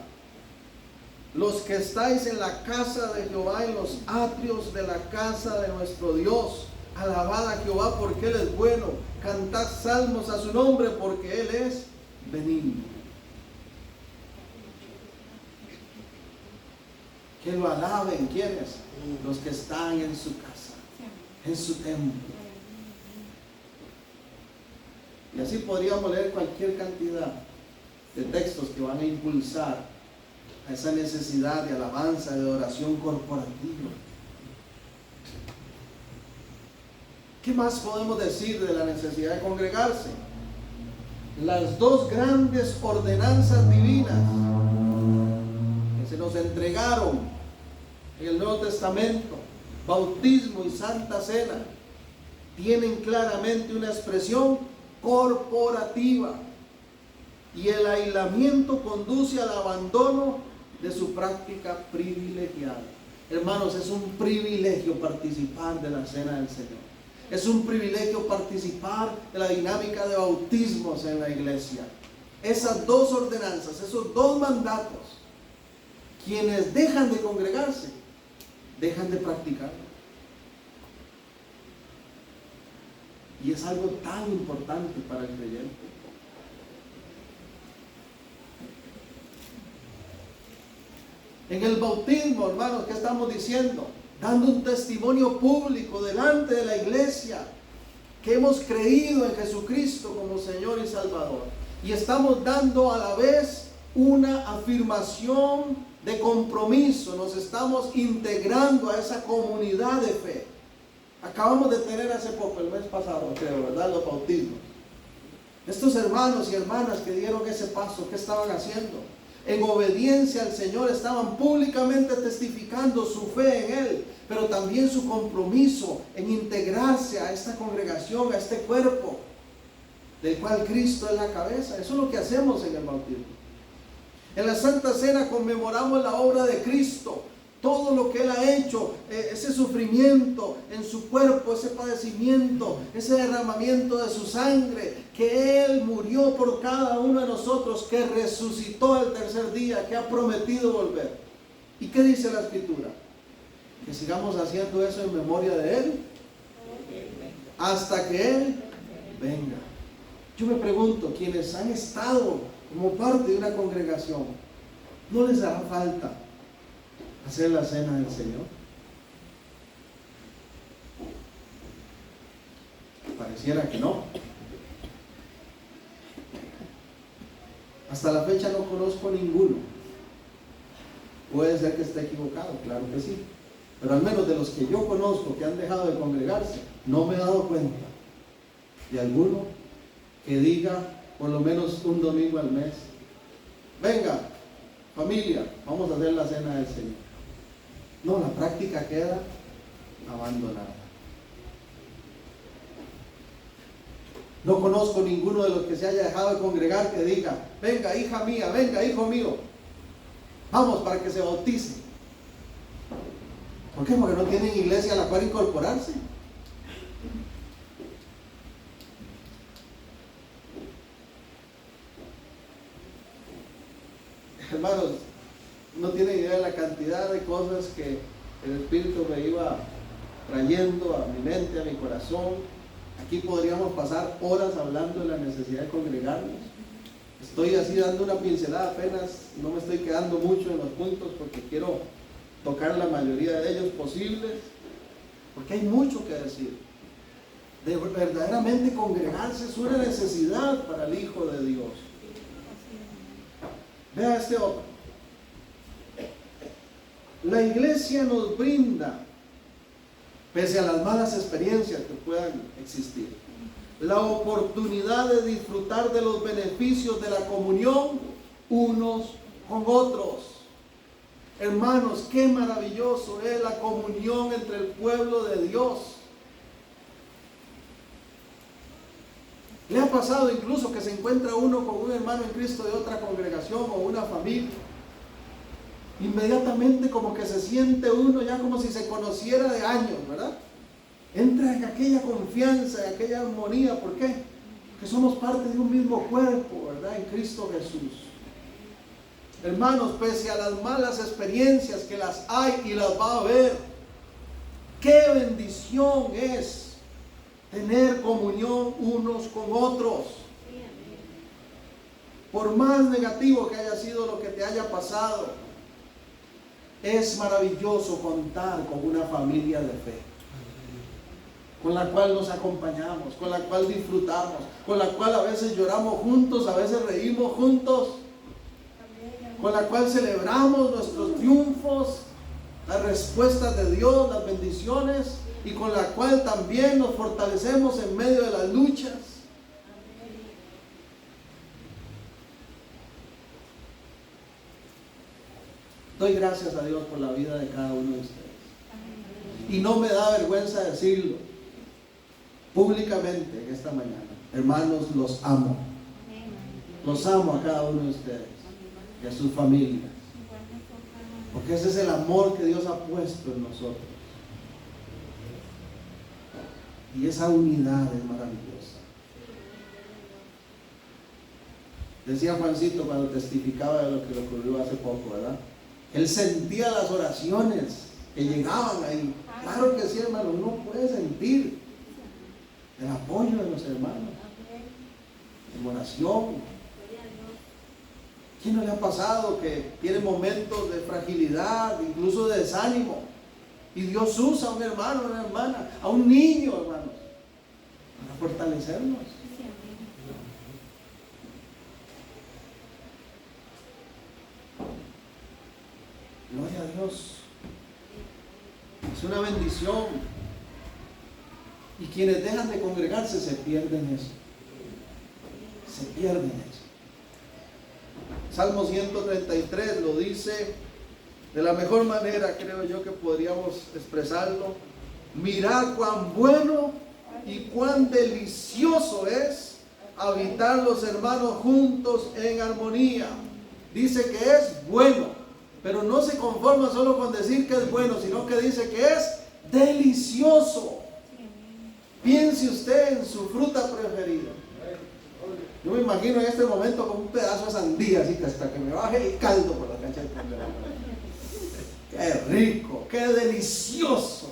A: los que estáis en la casa de Jehová, en los atrios de la casa de nuestro Dios. Alabad a Jehová porque Él es bueno, cantad salmos a su nombre porque Él es benigno. Que lo alaben, ¿quiénes? Los que están en su casa, en su templo. Y así podríamos leer cualquier cantidad de textos que van a impulsar a esa necesidad de alabanza, de oración corporativa. ¿Qué más podemos decir de la necesidad de congregarse? Las dos grandes ordenanzas divinas que se nos entregaron en el Nuevo Testamento, bautismo y Santa Cena, tienen claramente una expresión corporativa y el aislamiento conduce al abandono de su práctica privilegiada. Hermanos, es un privilegio participar de la cena del Señor. Es un privilegio participar de la dinámica de bautismos en la iglesia. Esas dos ordenanzas, esos dos mandatos, quienes dejan de congregarse, dejan de practicarlo. Y es algo tan importante para el creyente. En el bautismo, hermanos, ¿qué estamos diciendo? Dando un testimonio público delante de la iglesia que hemos creído en Jesucristo como Señor y Salvador. Y estamos dando a la vez una afirmación de compromiso. Nos estamos integrando a esa comunidad de fe. Acabamos de tener hace poco, el mes pasado, creo, ¿verdad? Los bautismos. Estos hermanos y hermanas que dieron ese paso, ¿qué estaban haciendo? En obediencia al Señor estaban públicamente testificando su fe en Él, pero también su compromiso en integrarse a esta congregación, a este cuerpo, del cual Cristo es la cabeza. Eso es lo que hacemos en el bautismo. En la Santa Cena conmemoramos la obra de Cristo, todo lo que Él ha hecho, ese sufrimiento en su cuerpo, ese padecimiento, ese derramamiento de su sangre, que Él murió por cada uno de nosotros, que resucitó al tercer día, que ha prometido volver. ¿Y qué dice la Escritura? Que sigamos haciendo eso en memoria de Él hasta que Él venga. Yo me pregunto, quienes han estado como parte de una congregación, ¿no les hará falta hacer la cena del Señor? Pareciera que no. Hasta la fecha no conozco ninguno. Puede ser que esté equivocado, claro que sí, pero al menos de los que yo conozco que han dejado de congregarse, no me he dado cuenta de alguno que diga por lo menos un domingo al mes: venga familia, vamos a hacer la cena del Señor. No, la práctica queda abandonada. No conozco ninguno de los que se haya dejado de congregar que diga: venga hija mía, venga hijo mío, vamos para que se bautice. ¿Por qué? Porque no tienen iglesia a la cual incorporarse. Hermanos, no tienen idea de la cantidad de cosas que el Espíritu me iba trayendo a mi mente, a mi corazón. Aquí podríamos pasar horas hablando de la necesidad de congregarnos. Estoy así dando una pincelada apenas, no me estoy quedando mucho en los puntos porque quiero tocar la mayoría de ellos posibles, porque hay mucho que decir. De verdaderamente congregarse es una necesidad para el Hijo de Dios. Vea este otro. La iglesia nos brinda, pese a las malas experiencias que puedan existir, la oportunidad de disfrutar de los beneficios de la comunión unos con otros. Hermanos, qué maravilloso es la comunión entre el pueblo de Dios. ¿Le ha pasado incluso que se encuentra uno con un hermano en Cristo de otra congregación o una familia? Inmediatamente como que se siente uno ya como si se conociera de años, ¿verdad? Entra en aquella confianza, en aquella armonía. ¿Por qué? Porque somos parte de un mismo cuerpo, ¿verdad? En Cristo Jesús. Hermanos, pese a las malas experiencias que las hay y las va a haber, qué bendición es tener comunión unos con otros. Por más negativo que haya sido lo que te haya pasado, es maravilloso contar con una familia de fe, con la cual nos acompañamos, con la cual disfrutamos, con la cual a veces lloramos juntos, a veces reímos juntos, con la cual celebramos nuestros triunfos, las respuestas de Dios, las bendiciones, y con la cual también nos fortalecemos en medio de las luchas. Doy gracias a Dios por la vida de cada uno de ustedes. Y no me da vergüenza decirlo. públicamente en esta mañana: hermanos, los amo. Los amo a cada uno de ustedes y a sus familias. Porque ese es el amor que Dios ha puesto en nosotros. Y esa unidad es maravillosa. Decía Juancito cuando testificaba de lo que le ocurrió hace poco, ¿verdad? Él sentía las oraciones que llegaban ahí. Claro que sí, hermano, uno puede sentir el apoyo de los hermanos en oración. ¿Quién no le ha pasado que tiene momentos de fragilidad, incluso de desánimo? Y Dios usa a un hermano, a una hermana, a un niño, hermanos, para fortalecernos. Gloria a Dios. Es una bendición. Y quienes dejan de congregarse se pierden eso. Se pierden eso. Salmo 133 lo dice de la mejor manera, creo yo, que podríamos expresarlo. Mirad cuán bueno y cuán delicioso es habitar los hermanos juntos en armonía. Dice que es bueno, pero no se conforma solo con decir que es bueno, sino que dice que es delicioso. Piense usted en su fruta preferida. Yo me imagino en este momento con un pedazo de sandía, así que hasta que me baje el caldo por la cancha de fútbol. ¡Qué rico! ¡Qué delicioso!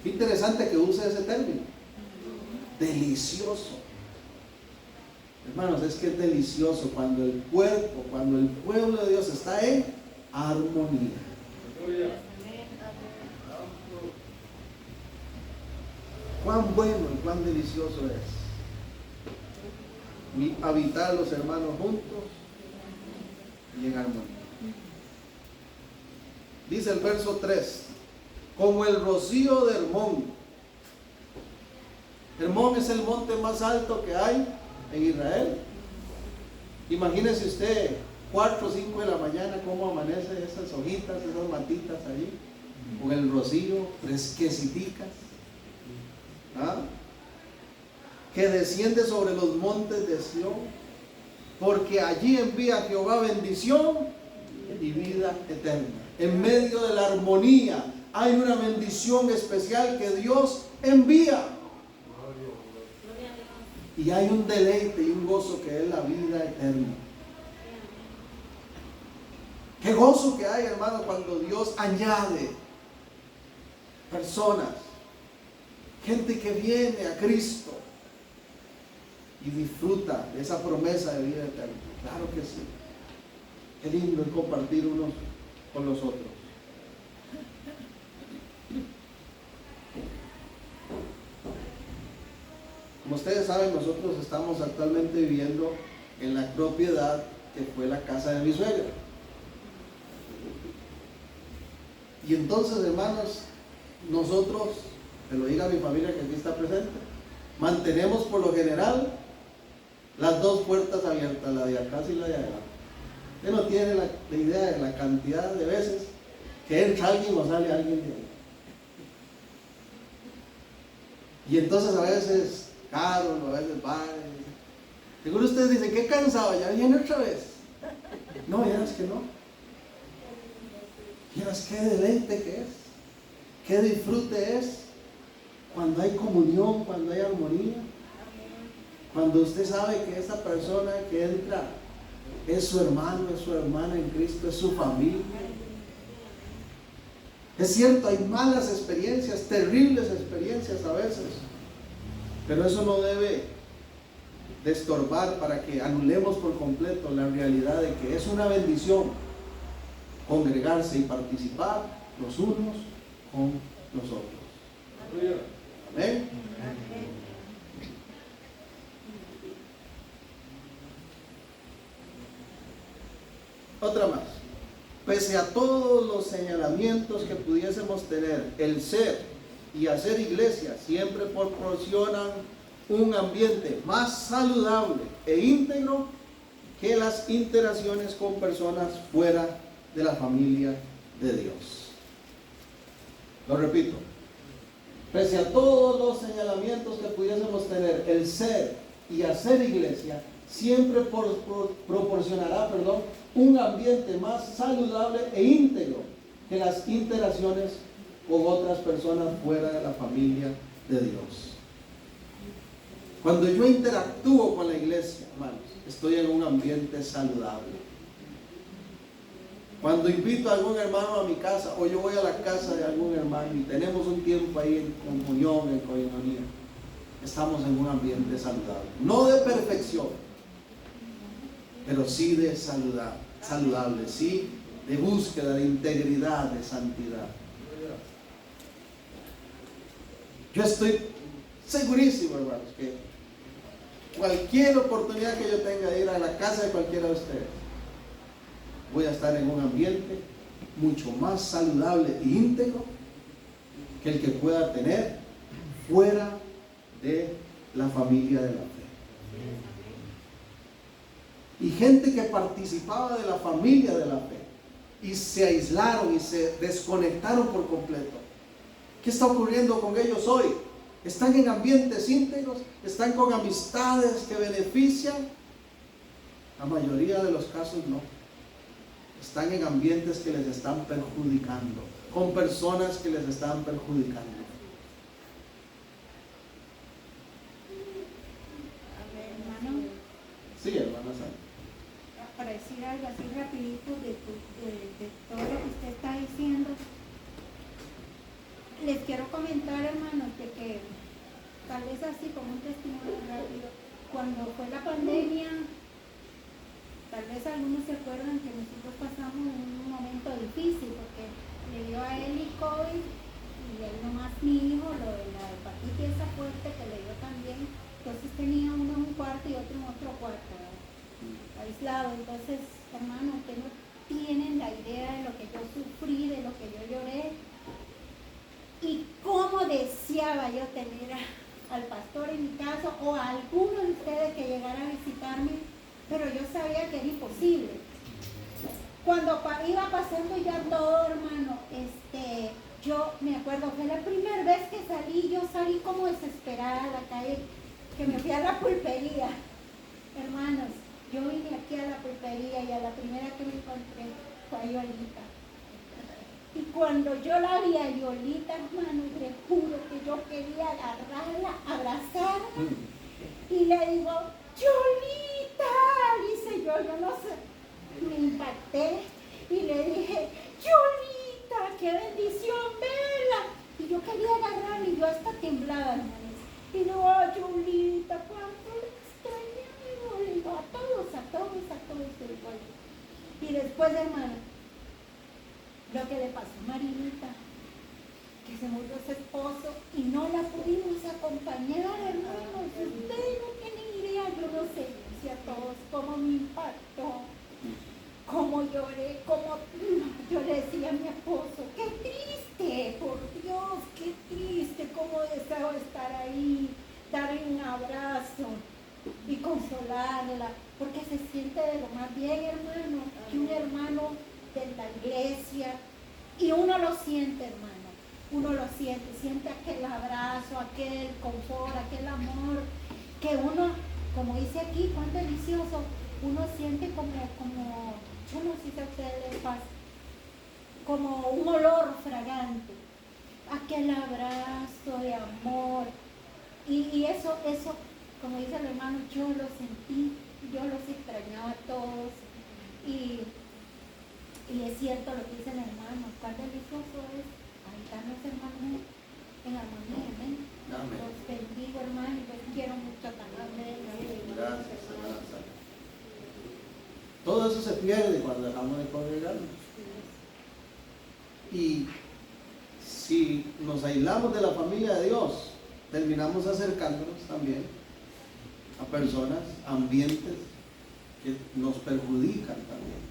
A: Qué interesante que use ese término. Delicioso. Hermanos, es que es delicioso cuando el cuerpo, cuando el pueblo de Dios está en armonía. Cuán bueno y cuán delicioso es habitar los hermanos juntos y en armonía. Dice el verso 3: como el rocío de Hermón. Hermón es el monte más alto que hay en Israel. Imagínese usted 4 o 5 de la mañana cómo amanece esas hojitas, esas matitas allí, con el rocío fresqueciticas. ¿Ah? Que desciende sobre los montes de Sión, porque allí envía Jehová bendición y vida eterna. En medio de la armonía hay una bendición especial que Dios envía, y hay un deleite y un gozo que es la vida eterna. Qué gozo que hay, hermano, cuando Dios añade personas, gente que viene a Cristo y disfruta de esa promesa de vida eterna. Claro que sí. Qué lindo es compartir unos con los otros. Como ustedes saben, nosotros estamos actualmente viviendo en la propiedad que fue la casa de mi suegra. Y entonces, hermanos, nosotros, te lo diga a mi familia que aquí está presente, mantenemos por lo general las 2 puertas abiertas, la de acá y la de allá. Usted no tiene la idea de la cantidad de veces que entra alguien o sale alguien de ahí. Y entonces a veces Carol, a veces va. Seguro ustedes dicen, qué cansado, ya viene otra vez. No, vieras que no. Vieras qué deleite que es, qué disfrute es cuando hay comunión, cuando hay armonía, cuando usted sabe que esa persona que entra es su hermano, es su hermana en Cristo, es su familia. Es cierto, hay malas experiencias, terribles experiencias a veces, pero eso no debe de estorbar para que anulemos por completo la realidad de que es una bendición congregarse y participar los unos con los otros. Amén. Otra más. Pese a todos los señalamientos que pudiésemos tener, el ser y hacer iglesia siempre proporcionan un ambiente más saludable e íntegro que las interacciones con personas fuera de la familia de Dios. Lo repito. Pese a todos los señalamientos que pudiésemos tener, el ser y hacer iglesia siempre proporcionará, un ambiente más saludable e íntegro que las interacciones con otras personas fuera de la familia de Dios. Cuando yo interactúo con la iglesia, hermanos, estoy en un ambiente saludable. Cuando invito a algún hermano a mi casa, o yo voy a la casa de algún hermano y tenemos un tiempo ahí en comunión, en coinonía, estamos en un ambiente saludable. No de perfección, pero sí de saludable, sí de búsqueda, de integridad, de santidad. Yo estoy segurísimo, hermanos, que cualquier oportunidad que yo tenga de ir a la casa de cualquiera de ustedes, voy a estar en un ambiente mucho más saludable e íntegro que el que pueda tener fuera de la familia de la fe. Y gente que participaba de la familia de la fe y se aislaron y se desconectaron por completo. ¿Qué está ocurriendo con ellos hoy? ¿Están en ambientes íntegros? ¿Están con amistades que benefician? La mayoría de los casos no. Están en ambientes que les están perjudicando, con personas que les están perjudicando.
B: A ver, hermano.
A: Sí, hermana Santa.
B: Para decir algo así rapidito de todo lo que usted está diciendo, les quiero comentar, hermanos, de que tal vez así como un testimonio rápido, cuando fue la pandemia, tal vez algunos se acuerdan que nosotros pasamos un momento difícil porque le dio a él el COVID y él nomás mi hijo, lo de la hepatitis esa fuerte que le dio también. Entonces tenía uno en un cuarto y otro en otro cuarto, ¿verdad? Aislado. Entonces, hermano, ustedes no tienen la idea de lo que yo sufrí, de lo que yo lloré y cómo deseaba yo tener al pastor en mi casa o a alguno de ustedes que llegara a visitarme, pero yo sabía que era imposible. Cuando iba pasando ya todo, hermano, yo me acuerdo, fue la primera vez que salí, yo salí como desesperada a la calle, que me fui a la pulpería. Hermanos, yo vine aquí a la pulpería y a la primera que me encontré fue a Yolita. Y cuando yo la vi a Yolita, hermano, le juro que yo quería agarrarla, abrazarla, y le digo, Yolita, dice yo no sé, me impacté y le dije, Yolita, qué bendición verla. Y yo quería agarrarla y yo hasta temblaba, hermanos. Y digo, Yolita, cuánto le extrañaba. Le digo, a todos. Y después, hermano, lo que le pasó a Marinita, que se murió su esposo y no la pudimos acompañar, hermanos. Ustedes no tienen idea, yo no sé si a todos cómo me impactó, cómo lloré, cómo yo le decía a mi esposo, qué triste, por Dios, qué triste, cómo deseo estar ahí, darle un abrazo y consolarla, porque se siente de lo más bien, hermano, que un hermano de la iglesia, y uno lo siente, hermano, uno lo siente aquel abrazo, aquel confort, aquel amor, que uno, como dice aquí, cuán delicioso, uno siente como yo no sé si a ustedes les pasa, como un olor fragante, aquel abrazo de amor, y eso, como dice el hermano, yo lo sentí, yo los extrañaba a todos, y es cierto lo que dice el hermano, cuán delicioso es habitar los hermanos en armonía, amén. Los bendigo, hermano, y los quiero mucho también.
A: Gracias, hermana Santa. Todo eso se pierde cuando dejamos de congregarnos. Y si nos aislamos de la familia de Dios, terminamos acercándonos también a personas, ambientes que nos perjudican también.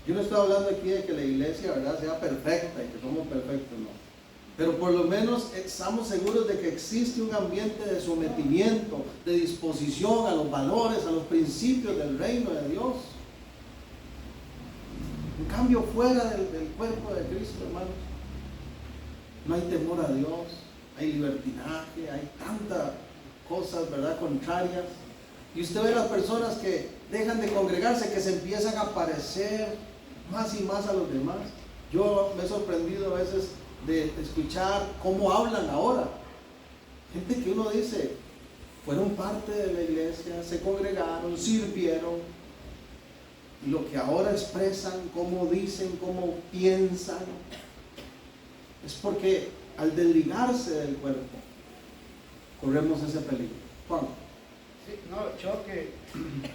A: Yo no estoy hablando aquí de que la iglesia, ¿verdad?, sea perfecta y que somos perfectos, no. Pero por lo menos estamos seguros de que existe un ambiente de sometimiento, de disposición a los valores, a los principios del reino de Dios. En cambio, fuera del cuerpo de Cristo, hermanos, no hay temor a Dios, hay libertinaje, hay tantas cosas, ¿verdad?, contrarias. Y usted ve las personas que dejan de congregarse, que se empiezan a parecer más y más a los demás. Yo me he sorprendido a veces de escuchar cómo hablan ahora. Gente que uno dice, fueron parte de la iglesia, se congregaron, sirvieron, y lo que ahora expresan, cómo dicen, cómo piensan, es porque al desligarse del cuerpo, corremos ese peligro. Juan.
E: Sí, no, yo que,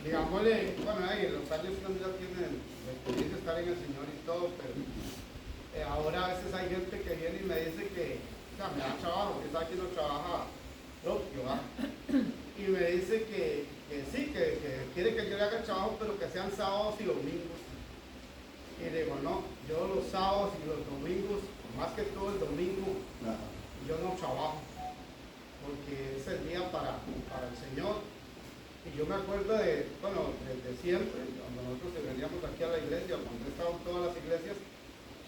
E: digámosle, bueno, los años que uno ya tiene la experiencia de estar en el Señor y todo, pero ahora a veces hay gente que viene y me dice que, o sea, me da trabajo, que sabe que no trabaja propio, ¿va? Y me dice que sí, que quiere que yo le haga el trabajo, pero que sean sábados y domingos. Y le digo, no, yo los sábados y los domingos, más que todo el domingo, yo no trabajo, porque es el día para el Señor. Y yo me acuerdo de, bueno, desde siempre, cuando nosotros veníamos aquí a la iglesia, cuando he estado en todas las iglesias,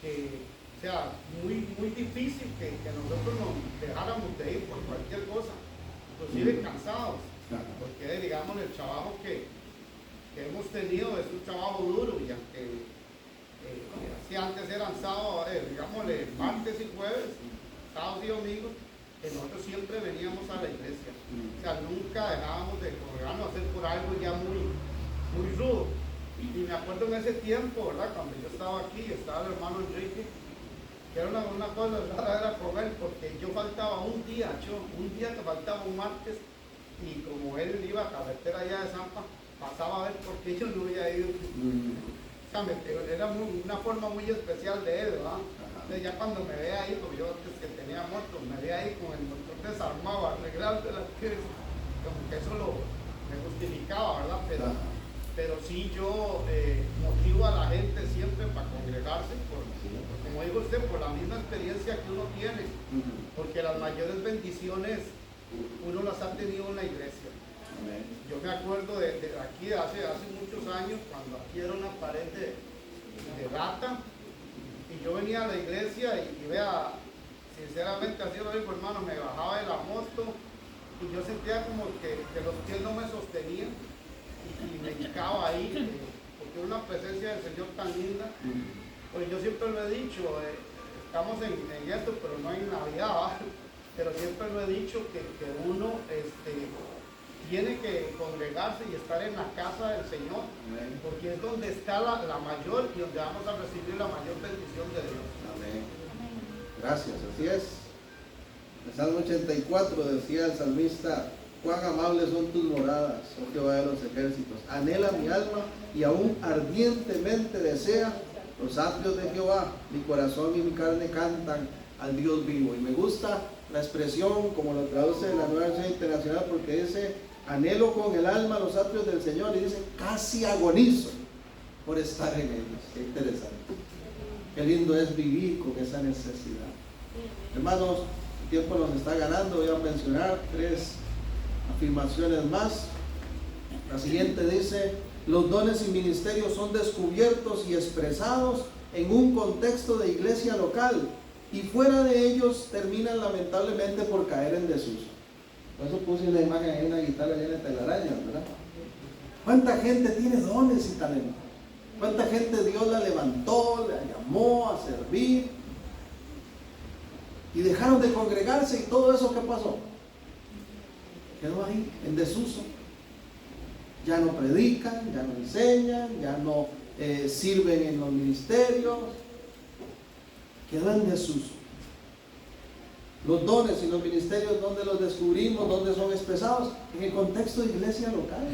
E: que, o sea, muy difícil que nosotros nos dejáramos de ir por cualquier cosa, inclusive cansados, porque digamos el trabajo que hemos tenido es un trabajo duro, y aunque si antes eran sábados, digámosle martes y jueves, sábados y domingos, nosotros siempre veníamos a la iglesia, o sea, nunca dejábamos de congregarnos, hacer por algo ya muy rudo. Y me acuerdo en ese tiempo, ¿verdad?, cuando yo estaba aquí, estaba el hermano Enrique, que era una cosa rara, era con él, porque yo faltaba un día que faltaba un martes, y como él iba a carretera allá de Zampa, pasaba a ver por qué yo no había ido. O sea, era una forma muy especial de él, ¿verdad? Entonces ya cuando me ve ahí, porque yo antes que tenía moto, me ve ahí con el motor desarmado, arreglando las piezas, como que eso me justificaba, ¿verdad? Pero sí yo motivo a la gente siempre para congregarse, como dijo usted, por la misma experiencia que uno tiene, porque las mayores bendiciones uno las ha tenido en la iglesia. Yo me acuerdo de aquí hace muchos años, cuando aquí era una pared de rata, y yo venía a la iglesia y vea, sinceramente así lo digo, hermano, me bajaba de la moto y yo sentía como que los pies no me sostenían y me hinchaba ahí, porque era una presencia del Señor tan linda. Pues yo siempre lo he dicho, estamos en esto, pero no en Navidad, pero siempre lo he dicho que uno tiene que congregarse y estar en la casa del Señor, porque es donde está la mayor y donde vamos a recibir la mayor bendición de Dios.
A: Amén. Gracias, así es. El Salmo 84 decía el salmista, cuán amables son tus moradas, oh Jehová de los ejércitos. Anhela mi alma y aún ardientemente desea los atrios de Jehová. Mi corazón y mi carne cantan al Dios vivo. Y me gusta la expresión como lo traduce la Nueva Versión Internacional, porque dice, anhelo con el alma los atrios del Señor, y dice, casi agonizo por estar en ellos. Qué interesante. Qué lindo es vivir con esa necesidad. Hermanos, el tiempo nos está ganando. Voy a mencionar 3 afirmaciones más. La siguiente dice, los dones y ministerios son descubiertos y expresados en un contexto de iglesia local, y fuera de ellos terminan lamentablemente por caer en desuso. Por eso puse la imagen ahí, una guitarra llena de telarañas, ¿verdad? ¿Cuánta gente tiene dones y talentos? ¿Cuánta gente Dios la levantó, la llamó a servir? Y dejaron de congregarse, y todo eso, ¿qué pasó? Quedó ahí, en desuso. Ya no predican, ya no enseñan, ya no sirven en los ministerios. Quedó en desuso. Los dones y los ministerios, ¿dónde los descubrimos? ¿Dónde son expresados? En el contexto de iglesia local.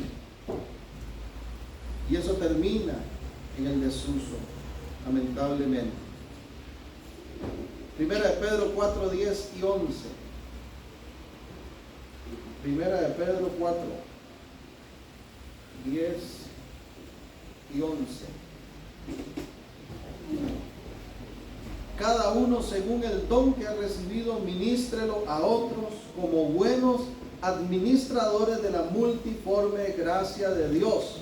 A: Y eso termina en el desuso, lamentablemente. Primera de Pedro 4, 10 y 11. Primera de Pedro 4, 10 y 11. Cada uno según el don que ha recibido, ministrelo a otros como buenos administradores de la multiforme gracia de Dios.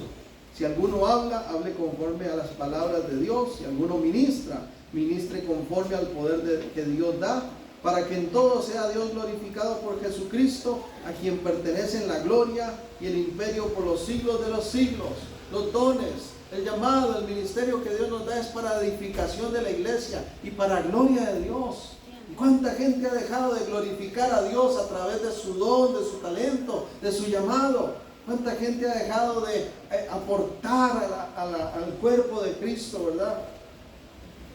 A: Si alguno habla, hable conforme a las palabras de Dios. Si alguno ministra, ministre conforme al poder que Dios da, para que en todo sea Dios glorificado por Jesucristo, a quien pertenecen la gloria y el imperio por los siglos de los siglos. Los dones, el llamado, el ministerio que Dios nos da es para edificación de la iglesia y para gloria de Dios. ¿Y cuánta gente ha dejado de glorificar a Dios a través de su don, de su talento, de su llamado? ¿Cuánta gente ha dejado de aportar al cuerpo de Cristo, verdad?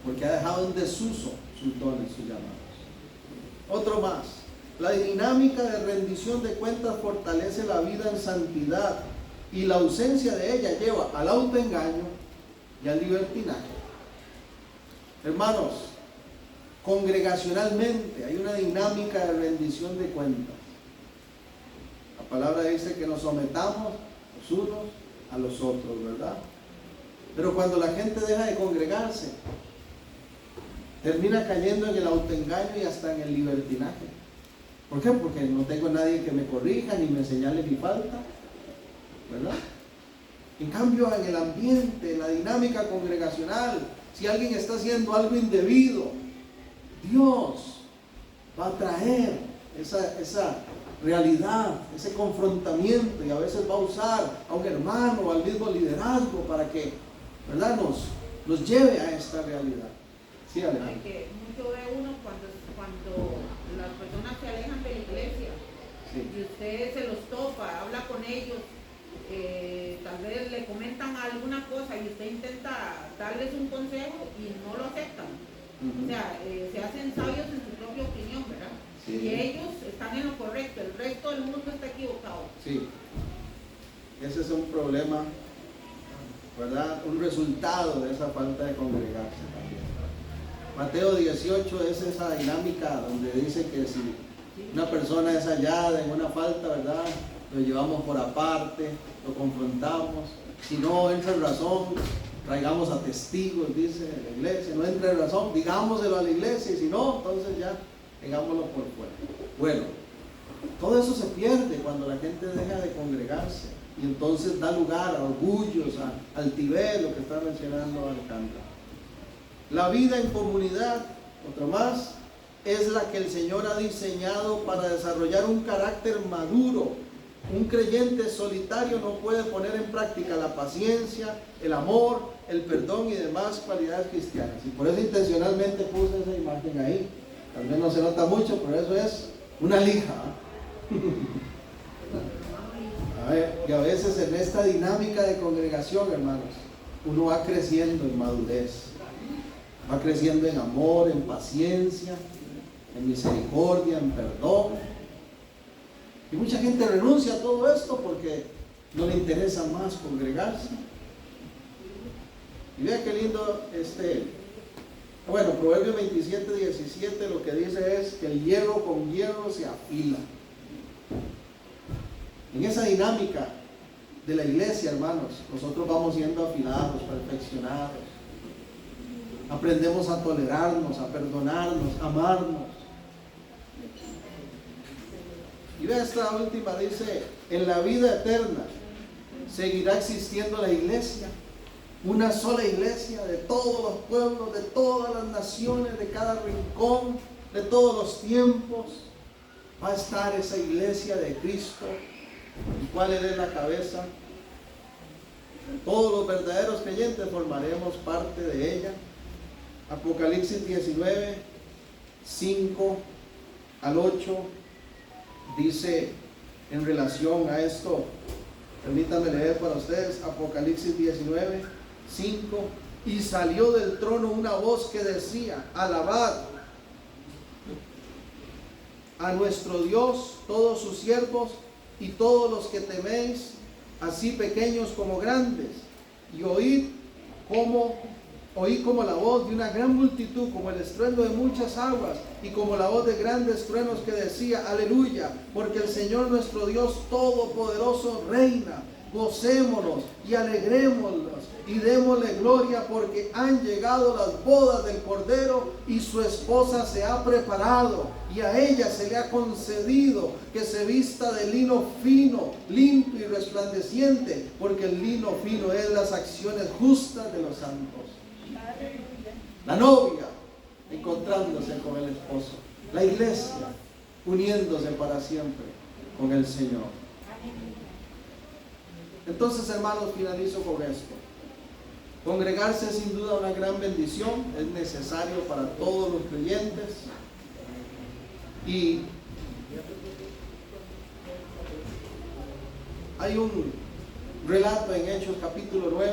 A: Porque ha dejado en desuso sus dones, sus llamados. Otro más. La dinámica de rendición de cuentas fortalece la vida en santidad y la ausencia de ella lleva al autoengaño y al libertinaje. Hermanos, congregacionalmente hay una dinámica de rendición de cuentas. La palabra dice que nos sometamos los unos a los otros, ¿verdad? Pero cuando la gente deja de congregarse, termina cayendo en el autoengaño y hasta en el libertinaje. ¿Por qué? Porque no tengo nadie que me corrija ni me señale mi falta, ¿verdad? En cambio, en el ambiente, en la dinámica congregacional, si alguien está haciendo algo indebido, Dios va a traer esa realidad, ese confrontamiento, y a veces va a usar a un hermano o al mismo liderazgo para que, ¿verdad?, nos lleve a esta realidad. Sí,
F: hay que mucho ve uno cuando las personas se alejan de la iglesia, sí, y usted se los topa, habla con ellos, tal vez le comentan alguna cosa y usted intenta darles un consejo y no lo aceptan. O sea, se hacen sabios en su propia opinión, ¿verdad? Sí. Y ellos están en lo correcto, el resto del mundo está equivocado. Sí,
A: ese es un problema, ¿verdad? Un resultado de esa falta de congregarse también. Mateo 18 es esa dinámica donde dice que si una persona es hallada en una falta, ¿verdad?, lo llevamos por aparte, lo confrontamos. Si no entra en razón, traigamos a testigos, dice la iglesia. No entra en razón, digámoselo a la iglesia, y si no, entonces ya tengámoslo por fuera. Bueno, todo eso se pierde cuando la gente deja de congregarse, y entonces da lugar a orgullos, a altivez, lo que está mencionando Alejandra. La vida en comunidad, otro más, es la que el Señor ha diseñado para desarrollar un carácter maduro. Un creyente solitario no puede poner en práctica la paciencia, el amor, el perdón y demás cualidades cristianas. Y por eso intencionalmente puse esa imagen ahí. Tal vez no se nota mucho, pero eso es una lija. Y a veces en esta dinámica de congregación, hermanos, uno va creciendo en madurez. Va creciendo en amor, en paciencia, en misericordia, en perdón. Y mucha gente renuncia a todo esto porque no le interesa más congregarse. Y vea qué lindo Proverbios 27, 17 lo que dice es que el hierro con hierro se afila. En esa dinámica de la iglesia, hermanos, nosotros vamos siendo afilados, perfeccionados. Aprendemos a tolerarnos, a perdonarnos, a amarnos. Y vea esta última, dice, en la vida eterna seguirá existiendo la iglesia, una sola iglesia de todos los pueblos, de todas las naciones, de cada rincón, de todos los tiempos. Va a estar esa iglesia de Cristo, el cual Él es la cabeza. Todos los verdaderos creyentes formaremos parte de ella. Apocalipsis 19, 5 al 8 dice en relación a esto, permítanme leer para ustedes, Apocalipsis 19, 5, y salió del trono una voz que decía, alabad a nuestro Dios, todos sus siervos y todos los que teméis, así pequeños como grandes, y oí como la voz de una gran multitud, como el estruendo de muchas aguas, y como la voz de grandes truenos que decía, aleluya, porque el Señor nuestro Dios Todopoderoso reina. Gocémonos y alegrémonos y démosle gloria, porque han llegado las bodas del Cordero y su esposa se ha preparado, y a ella se le ha concedido que se vista de lino fino, limpio y resplandeciente, porque el lino fino es las acciones justas de los santos. La novia encontrándose con el esposo. La iglesia uniéndose para siempre con el Señor. Entonces, hermanos, finalizo con esto. Congregarse es sin duda una gran bendición, es necesario para todos los creyentes. Y hay un relato en Hechos capítulo 9,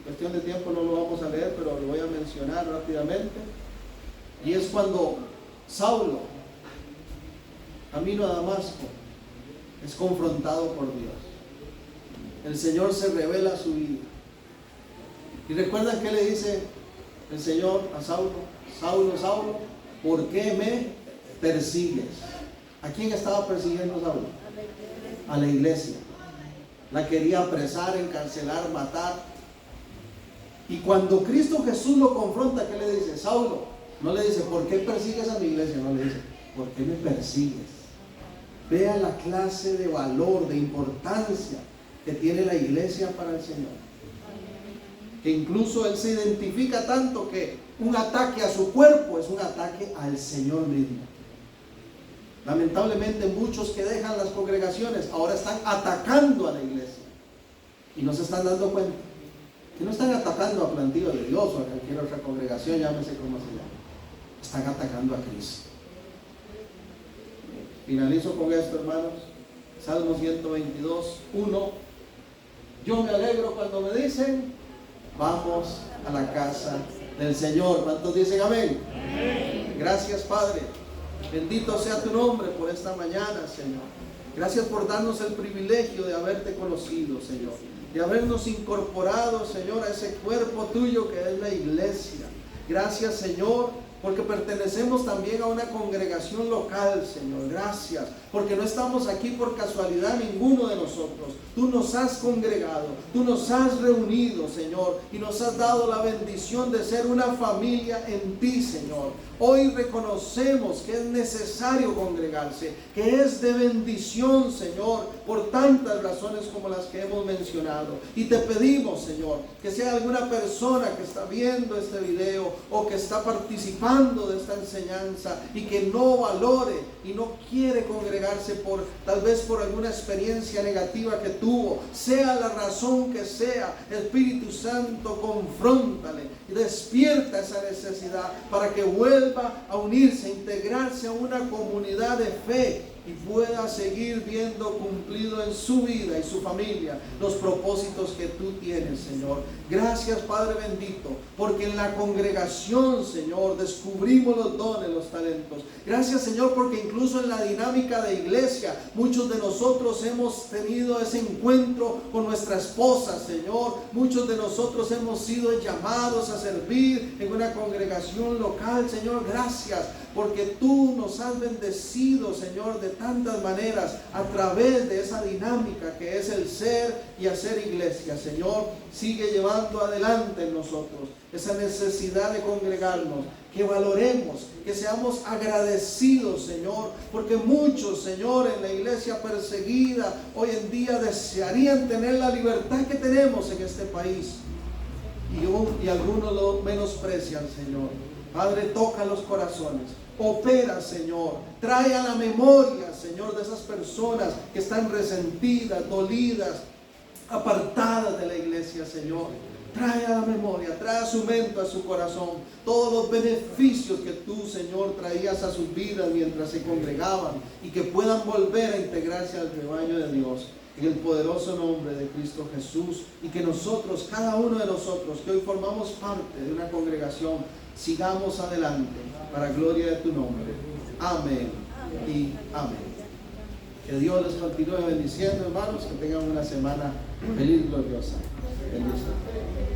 A: cuestión de tiempo no lo vamos a leer, pero lo voy a mencionar rápidamente. Y es cuando Saulo, camino a Damasco, es confrontado por Dios. El Señor se revela a su vida. Y recuerdan que le dice el Señor a Saulo: Saulo, Saulo, ¿por qué me persigues? ¿A quién estaba persiguiendo Saulo? A la iglesia. La quería apresar, encarcelar, matar. Y cuando Cristo Jesús lo confronta, ¿qué le dice? Saulo, no le dice, ¿por qué persigues a mi iglesia? No le dice, ¿por qué me persigues? Vea la clase de valor, de importancia que tiene la iglesia para el Señor. Que incluso Él se identifica tanto que un ataque a su cuerpo es un ataque al Señor mismo. Lamentablemente muchos que dejan las congregaciones ahora están atacando a la iglesia y no se están dando cuenta que no están atacando a Plantío de Dios o a cualquier otra congregación, llámese como se llama. Están atacando a Cristo. Finalizo con esto, hermanos. Salmo 122, 1. Yo me alegro cuando me dicen, vamos a la casa del Señor. ¿Cuántos dicen amén? Amén. Gracias, Padre. Bendito sea tu nombre por esta mañana, Señor. Gracias por darnos el privilegio de haberte conocido, Señor. De habernos incorporado, Señor, a ese cuerpo tuyo que es la iglesia. Gracias, Señor, porque pertenecemos también a una congregación local, Señor. Gracias, porque no estamos aquí por casualidad ninguno de nosotros. Tú nos has congregado, tú nos has reunido, Señor, y nos has dado la bendición de ser una familia en ti, Señor. Hoy reconocemos que es necesario congregarse, que es de bendición, Señor, por tantas razones como las que hemos mencionado. Y te pedimos, Señor, que sea alguna persona que está viendo este video o que está participando de esta enseñanza y que no valore y no quiere congregarse tal vez por alguna experiencia negativa que tuvo, sea la razón que sea, Espíritu Santo, confróntale y despierta esa necesidad para que vuelva a unirse, a integrarse a una comunidad de fe y pueda seguir viendo cumplido en su vida y su familia los propósitos que tú tienes, Señor. Gracias, Padre bendito, porque en la congregación, Señor, descubrimos los dones, los talentos. Gracias, Señor, porque incluso en la dinámica de iglesia, muchos de nosotros hemos tenido ese encuentro con nuestra esposa, Señor. Muchos de nosotros hemos sido llamados a servir en una congregación local, Señor. Gracias, porque tú nos has bendecido, Señor, de tantas maneras a través de esa dinámica que es el ser y hacer iglesia. Señor, sigue llevando adelante en nosotros esa necesidad de congregarnos, que valoremos, que seamos agradecidos, Señor, porque muchos, Señor, en la iglesia perseguida hoy en día desearían tener la libertad que tenemos en este país y algunos lo menosprecian, Señor. Padre, toca los corazones, opera, Señor, trae a la memoria, Señor, de esas personas que están resentidas, dolidas, apartadas de la iglesia, Señor. Trae a la memoria, trae a su mente, a su corazón, todos los beneficios que tú, Señor, traías a sus vidas mientras se congregaban y que puedan volver a integrarse al rebaño de Dios. En el poderoso nombre de Cristo Jesús, y que nosotros, cada uno de nosotros que hoy formamos parte de una congregación, sigamos adelante para gloria de tu nombre. Amén y amén. Que Dios les continúe bendiciendo, hermanos, que tengan una semana feliz, gloriosa. Bendiciones.